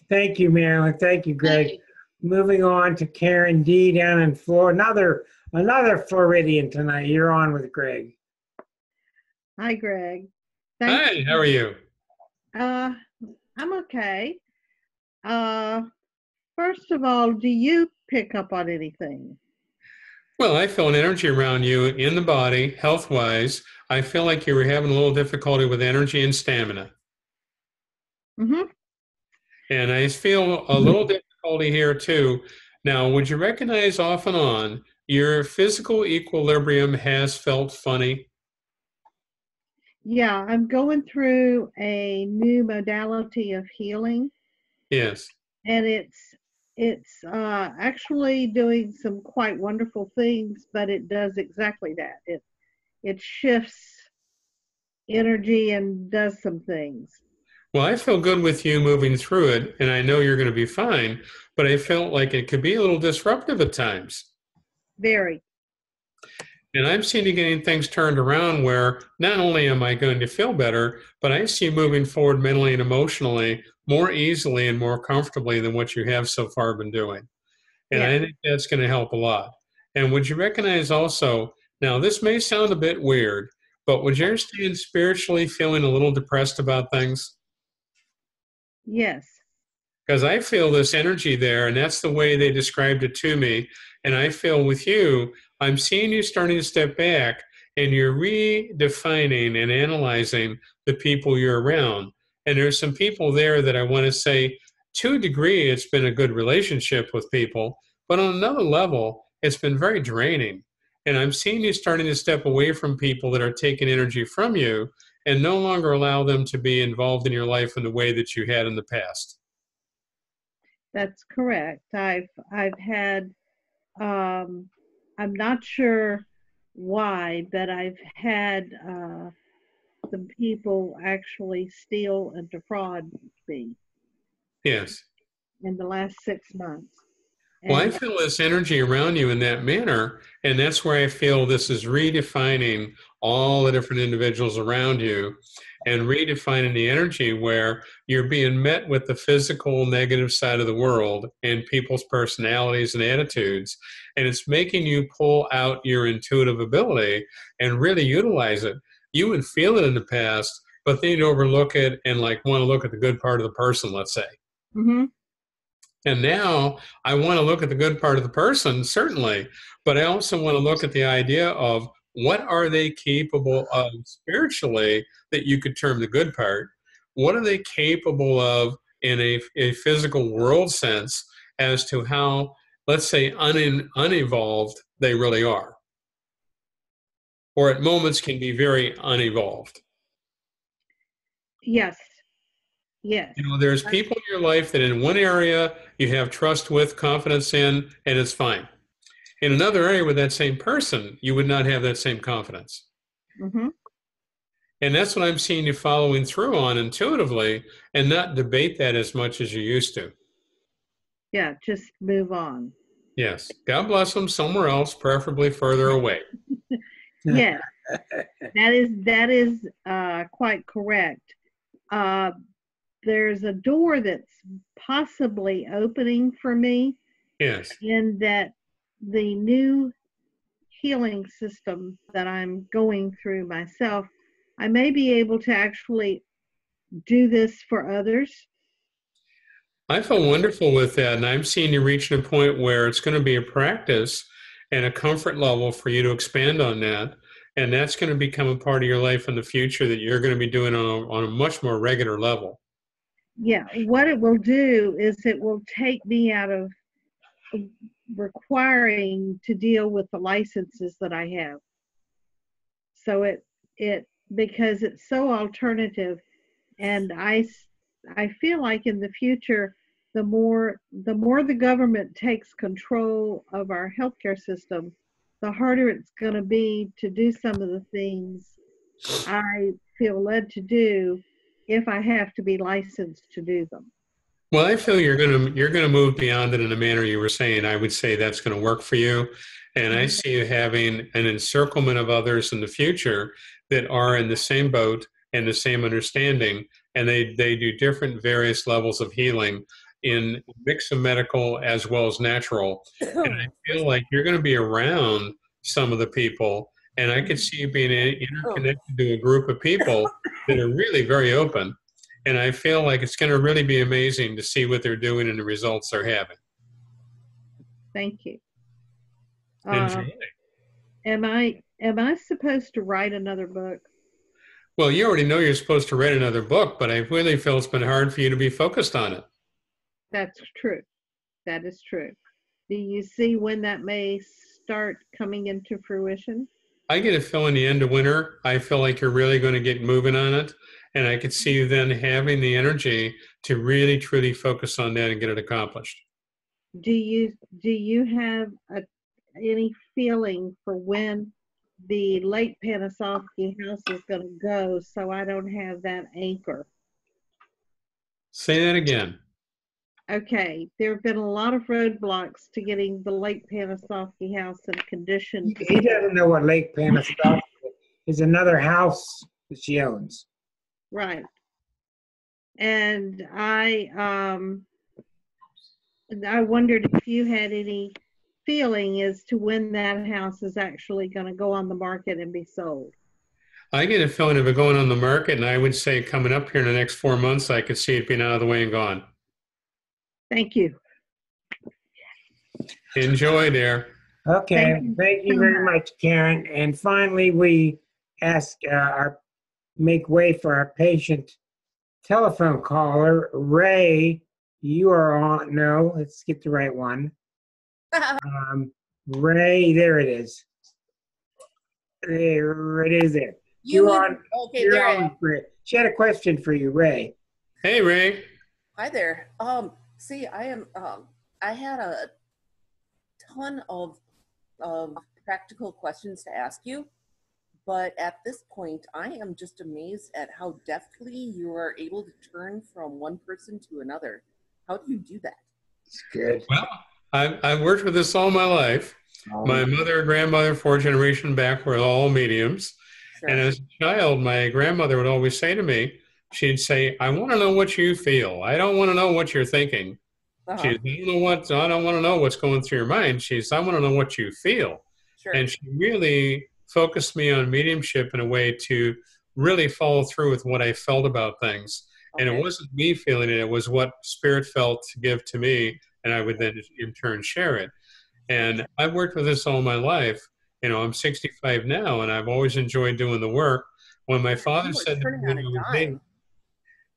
Thank you, Marilyn. Thank you, Greg. Thank you. Moving on to Karen D down in Florida. Another Floridian tonight. You're on with Greg. Hi, Greg. Hi, how are you? I'm okay. First of all, do you pick up on anything? Well, I feel an energy around you in the body, health-wise. I feel like you were having a little difficulty with energy and stamina. Mm-hmm. And I feel a little difficulty here too. Now, would you recognize off and on your physical equilibrium has felt funny? Yeah, I'm going through a new modality of healing. Yes. And it's actually doing some quite wonderful things, but it does exactly that. It shifts energy and does some things. Well, I feel good with you moving through it, and I know you're going to be fine, but I felt like it could be a little disruptive at times. Very. And I'm seeing you getting things turned around where not only am I going to feel better, but I see you moving forward mentally and emotionally more easily and more comfortably than what you have so far been doing. And I think that's going to help a lot. And would you recognize also, now this may sound a bit weird, but would you understand spiritually feeling a little depressed about things? Yes. Because I feel this energy there, and that's the way they described it to me. And I feel with you, I'm seeing you starting to step back, and you're redefining and analyzing the people you're around. And there's some people there that I want to say, to a degree, it's been a good relationship with people, but on another level, it's been very draining. And I'm seeing you starting to step away from people that are taking energy from you and no longer allow them to be involved in your life in the way that you had in the past. That's correct. I've had, I'm not sure why, but I've had some people actually steal and defraud me. Yes. In the last 6 months. Well, I feel this energy around you in that manner, and that's where I feel this is redefining all the different individuals around you and redefining the energy where you're being met with the physical negative side of the world and people's personalities and attitudes, and it's making you pull out your intuitive ability and really utilize it. You would feel it in the past, but then you'd overlook it and like want to look at the good part of the person, let's say. Mm-hmm. And now I want to look at the good part of the person, certainly, but I also want to look at the idea of what are they capable of spiritually that you could term the good part? What are they capable of in a physical world sense as to how, let's say, unevolved they really are? Or at moments can be very unevolved. Yes. Yes. You know, there's people in your life that in one area you have trust with, confidence in, and it's fine. In another area with that same person, you would not have that same confidence. Mm-hmm. And that's what I'm seeing you following through on intuitively and not debate that as much as you used to. Yeah, just move on. Yes. God bless them somewhere else, preferably further away. Yes, that is quite correct. There's a door that's possibly opening for me. Yes. In that the new healing system that I'm going through myself, I may be able to actually do this for others. I feel wonderful with that, and I'm seeing you reaching a point where it's going to be a practice and a comfort level for you to expand on that, and that's going to become a part of your life in the future that you're going to be doing on a much more regular level. Yeah, what it will do is it will take me out of requiring to deal with the licenses that I have. So it because it's so alternative, and I feel like in the future, the more the government takes control of our healthcare system, the harder it's going to be to do some of the things I feel led to do if I have to be licensed to do them. Well, I feel you're gonna move beyond it in the manner you were saying. I would say that's going to work for you, and I see you having an encirclement of others in the future that are in the same boat and the same understanding, and they do different various levels of healing in mix of medical as well as natural. And I feel like you're going to be around some of the people, and I could see you being interconnected to a group of people that are really very open. And I feel like it's going to really be amazing to see what they're doing and the results they're having. Thank you. Enjoy. Am I supposed to write another book? Well, you already know you're supposed to write another book, but I really feel it's been hard for you to be focused on it. That's true. That is true. Do you see when that may start coming into fruition? I get a feeling the end of winter, I feel like you're really going to get moving on it. And I could see you then having the energy to really, truly focus on that and get it accomplished. Do you have any feeling for when the Lake Panasoffkee house is going to go, so I don't have that anchor? Say that again. Okay, there have been a lot of roadblocks to getting the Lake Panasoffkee house in condition. He doesn't know what Lake Panasoffkee is. Another house that she owns. Right. And I wondered if you had any feeling as to when that house is actually going to go on the market and be sold. I get a feeling of it going on the market, and I would say coming up here in the next 4 months, I could see it being out of the way and gone. Thank you. Enjoy there. Okay, thank you very much, Karen. And finally, we ask make way for our patient telephone caller, Ray. You are on. No, let's get the right one. Ray, there it is. There it is. There. You're on. Okay, you're there I on, am. Ray. She had a question for you, Ray. Hey, Ray. Hi there. See, I am. I had a ton of practical questions to ask you, but at this point, I am just amazed at how deftly you are able to turn from one person to another. How do you do that? It's good. Well, I've worked with this all my life. My mother and grandmother, 4 generations back, were all mediums. Sure. And as a child, my grandmother would always say to me, she'd say, I want to know what you feel. I don't want to know what you're thinking. Uh-huh. I don't want to know what's going through your mind. I want to know what you feel. Sure. And she really focused me on mediumship in a way to really follow through with what I felt about things. Okay. And it wasn't me feeling it. It was what Spirit felt to give to me and I would then in turn share it. And I've worked with this all my life. You know, I'm 65 now, and I've always enjoyed doing the work. When my father said to me when I was 8,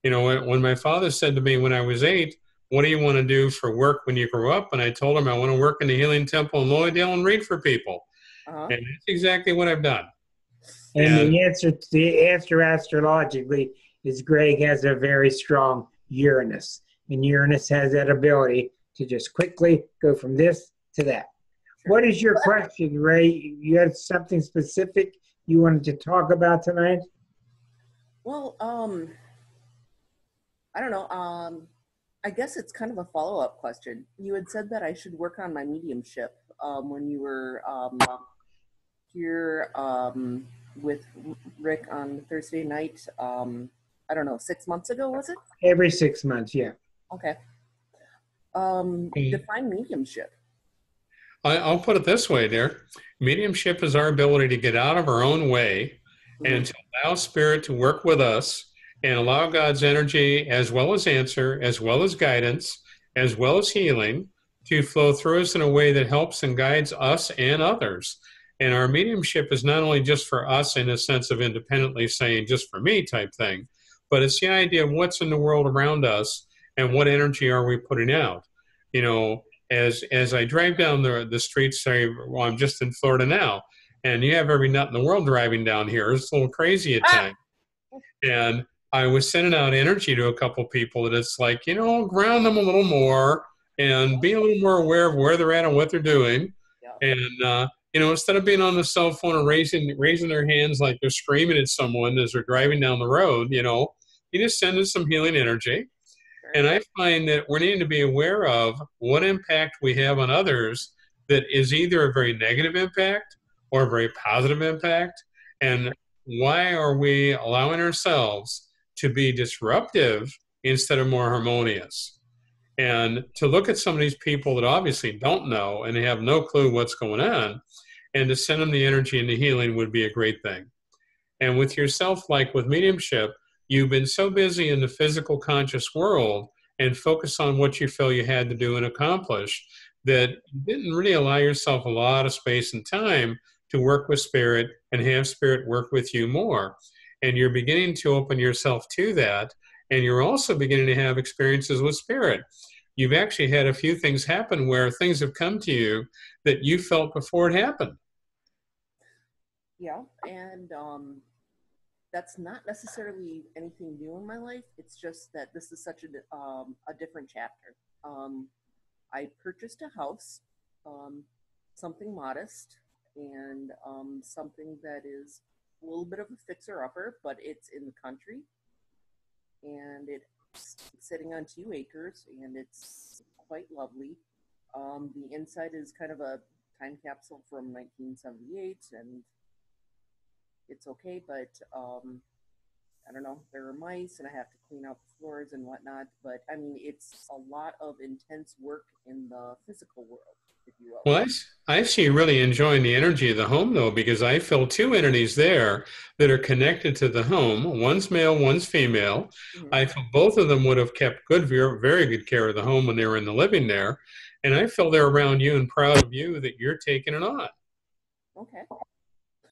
you know, when my father said to me when I was 8, what do you want to do for work when you grow up? And I told him I want to work in the Healing Temple in Lloydale and read for people. And that's exactly what I've done. And the answer astrologically is Greg has a very strong Uranus. And Uranus has that ability to just quickly go from this to that. What is your question, Ray? You had something specific you wanted to talk about tonight? Well, I don't know. I guess it's kind of a follow-up question. You had said that I should work on my mediumship when you were here with Rick on Thursday night. I don't know, 6 months ago, was it? Every 6 months, yeah. Okay. Define mediumship. I'll put it this way, dear. Mediumship is our ability to get out of our own way and to allow Spirit to work with us and allow God's energy, as well as answer, as well as guidance, as well as healing, to flow through us in a way that helps and guides us and others. And our mediumship is not only just for us in a sense of independently saying just for me type thing, but it's the idea of what's in the world around us and what energy are we putting out. You know, as I drive down the streets, say, well, I'm just in Florida now, and you have every nut in the world driving down here. It's a little crazy at times. And I was sending out energy to a couple people that it's like, you know, ground them a little more and be a little more aware of where they're at and what they're doing. And, you know, instead of being on the cell phone and raising their hands like they're screaming at someone as they're driving down the road, you know, you just send them some healing energy. And I find that we're needing to be aware of what impact we have on others that is either a very negative impact or a very positive impact. And why are we allowing ourselves to be disruptive instead of more harmonious? And to look at some of these people that obviously don't know and they have no clue what's going on, and to send them the energy and the healing would be a great thing. And with yourself, like with mediumship, you've been so busy in the physical conscious world and focus on what you feel you had to do and accomplish that you didn't really allow yourself a lot of space and time to work with Spirit and have Spirit work with you more. And you're beginning to open yourself to that. And you're also beginning to have experiences with Spirit. You've actually had a few things happen where things have come to you that you felt before it happened. Yeah, and that's not necessarily anything new in my life. It's just that this is such a different chapter. I purchased a house, something modest, and something that is a little bit of a fixer-upper, but it's in the country, and it's sitting on 2 acres, and it's quite lovely. The inside is kind of a time capsule from 1978, and it's okay, but I don't know, there are mice and I have to clean out the floors and whatnot, but I mean, it's a lot of intense work in the physical world, if you will. Well, I see you really enjoying the energy of the home, though, because I feel 2 entities there that are connected to the home. One's male, one's female. I feel both of them would have kept very good care of the home when they were in the living there. And I feel they're around you and proud of you that you're taking it on. Okay.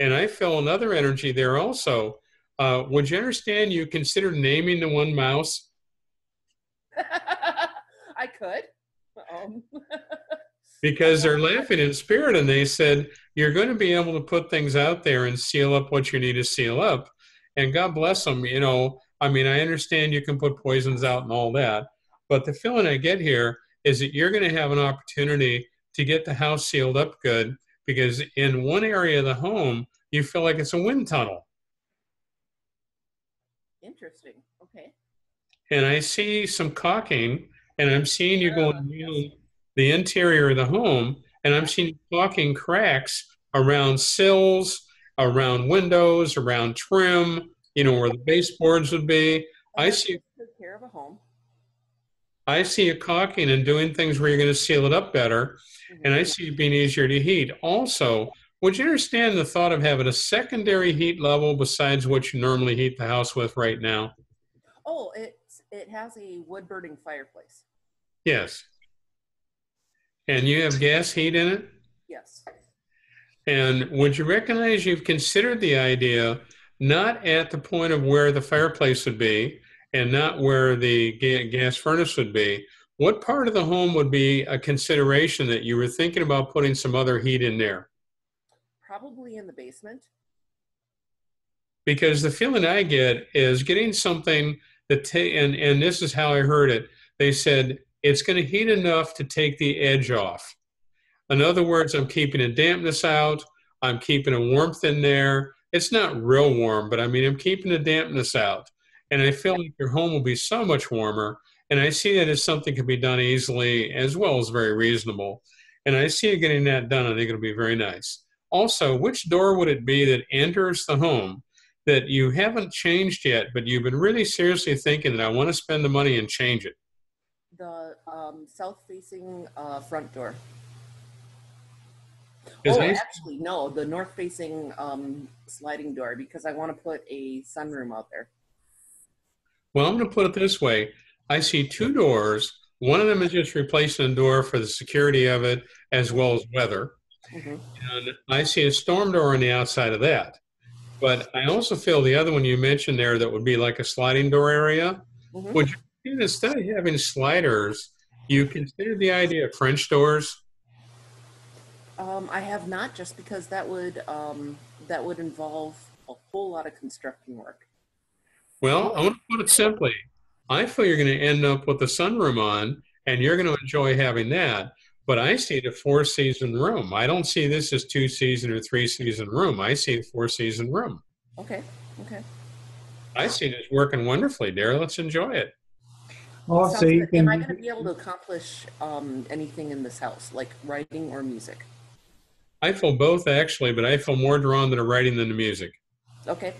And I feel another energy there also. Would you understand you considered naming the one mouse? I could. Because they're laughing in spirit and they said, you're going to be able to put things out there and seal up what you need to seal up. And God bless them. You know, I mean, I understand you can put poisons out and all that. But the feeling I get here is that you're going to have an opportunity to get the house sealed up good, because in one area of the home, you feel like it's a wind tunnel. Interesting. Okay. And I see some caulking, and I'm seeing you going around the interior of the home, and I'm seeing caulking cracks around sills, around windows, around trim, you know, where the baseboards would be. I see. Take care of a home. I see you caulking and doing things where you're going to seal it up better, and I see it being easier to heat. Also, would you understand the thought of having a secondary heat level besides what you normally heat the house with right now? Oh, it has a wood-burning fireplace. Yes. And you have gas heat in it? Yes. And would you recognize you've considered the idea not at the point of where the fireplace would be and not where the gas furnace would be? What part of the home would be a consideration that you were thinking about putting some other heat in there? Probably in the basement. Because the feeling I get is getting something that, and this is how I heard it. They said it's going to heat enough to take the edge off. In other words, I'm keeping a dampness out. I'm keeping a warmth in there. It's not real warm, but I mean, I'm keeping the dampness out. And I feel like your home will be so much warmer. And I see that as something can be done easily as well as very reasonable. And I see you getting that done. I think it'll be very nice. Also, which door would it be that enters the home that you haven't changed yet, but you've been really seriously thinking that I want to spend the money and change it? The south-facing front door. Actually, no, the north-facing sliding door, because I want to put a sunroom out there. Well, I'm going to put it this way. I see two doors. One of them is just replacing a door for the security of it as well as weather. Mm-hmm. And I see a storm door on the outside of that. But I also feel the other one you mentioned there that would be like a sliding door area. Mm-hmm. Would you, instead of having sliders, you consider the idea of French doors? I have not, just because that would involve a whole lot of construction work. Well, I'm going to put it simply. I feel you're going to end up with the sunroom on, and you're going to enjoy having that. But I see the 4-season room. I don't see this as 2-season or 3-season room. I see a 4-season room. Okay. I see this working wonderfully, dear. Let's enjoy it. Also, am I going to be able to accomplish anything in this house, like writing or music? I feel both, actually, but I feel more drawn to the writing than the music. Okay.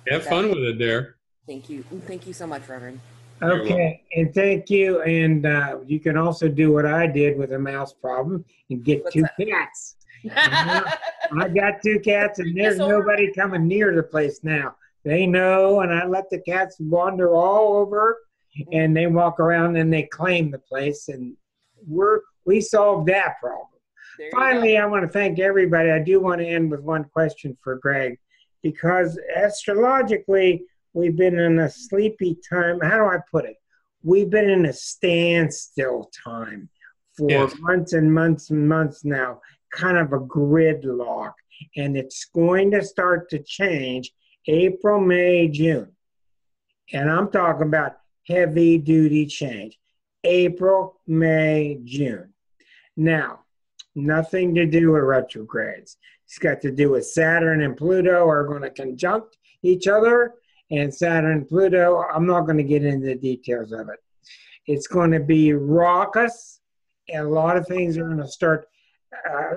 Have fun with it, dear. Thank you. Thank you so much, Reverend. Okay, and thank you. And you can also do what I did with a mouse problem and get two cats. I got 2 cats, and there's nobody coming near the place now. They know, and I let the cats wander all over, and they walk around and they claim the place, and we solved that problem. Finally, I want to thank everybody. I do want to end with one question for Greg, because astrologically, we've been in a sleepy time. How do I put it? We've been in a standstill time for months and months and months now, kind of a gridlock. And it's going to start to change April, May, June. And I'm talking about heavy duty change. April, May, June. Now, nothing to do with retrogrades. It's got to do with Saturn and Pluto are going to conjunct each other. And Saturn and Pluto, I'm not going to get into the details of it. It's going to be raucous, and a lot of things are going to start.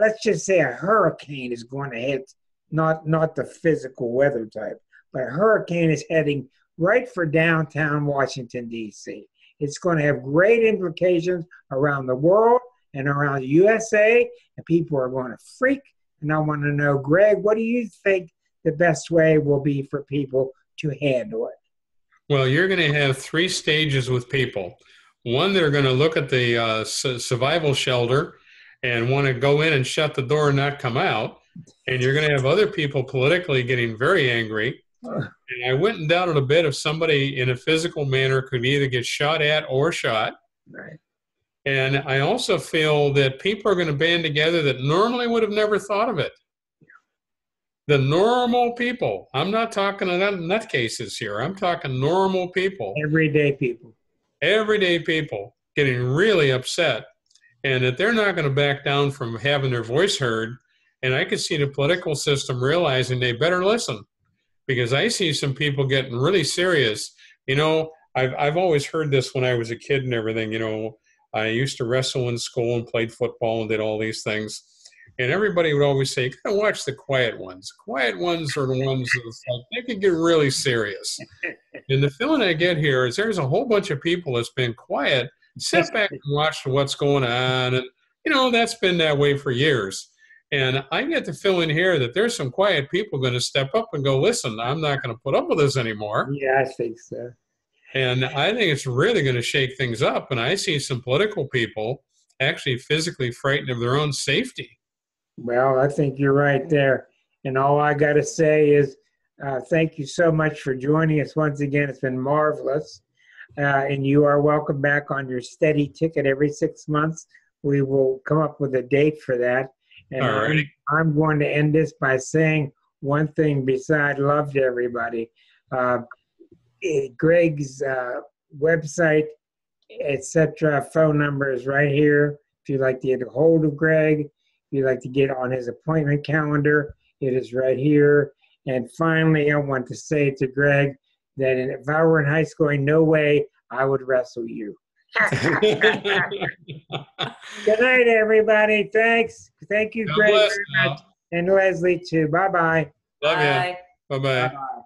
Let's just say a hurricane is going to hit, not the physical weather type, but a hurricane is heading right for downtown Washington, D.C. It's going to have great implications around the world and around the USA, and people are going to freak. And I want to know, Greg, what do you think the best way will be for people to handle it? Well, you're going to have 3 stages with people. One, they're going to look at the survival shelter and want to go in and shut the door and not come out. And you're going to have other people politically getting very angry. And I went and doubted a bit if somebody in a physical manner could either get shot at or shot. Right. And I also feel that people are going to band together that normally would have never thought of it. The normal people. I'm not talking nutcases here. I'm talking normal people. Everyday people. Everyday people getting really upset, and that they're not going to back down from having their voice heard. And I could see the political system realizing they better listen, because I see some people getting really serious. You know, I've always heard this when I was a kid and everything. You know, I used to wrestle in school and played football and did all these things. And everybody would always say, "Gotta watch the quiet ones. Quiet ones are the ones that they can get really serious." And the feeling I get here is there's a whole bunch of people that's been quiet, sit back and watch what's going on. And, you know, that's been that way for years. And I get the feeling here that there's some quiet people going to step up and go, "Listen, I'm not going to put up with this anymore." Yeah, I think so. And I think it's really going to shake things up. And I see some political people actually physically frightened of their own safety. Well, I think you're right there. And all I got to say is thank you so much for joining us once again. It's been marvelous. And you are welcome back on your steady ticket every 6 months. We will come up with a date for that. And I'm going to end this by saying one thing beside love to everybody. Greg's website, etc., phone number is right here. If you'd like to get a hold of Greg, if you'd like to get on his appointment calendar, it is right here. And finally, I want to say to Greg that if I were in high school, in no way I would wrestle you. Good night, everybody. Thanks. Thank you, Greg, very much. And Leslie, too. Bye-bye. Love you. Bye-bye. Bye-bye.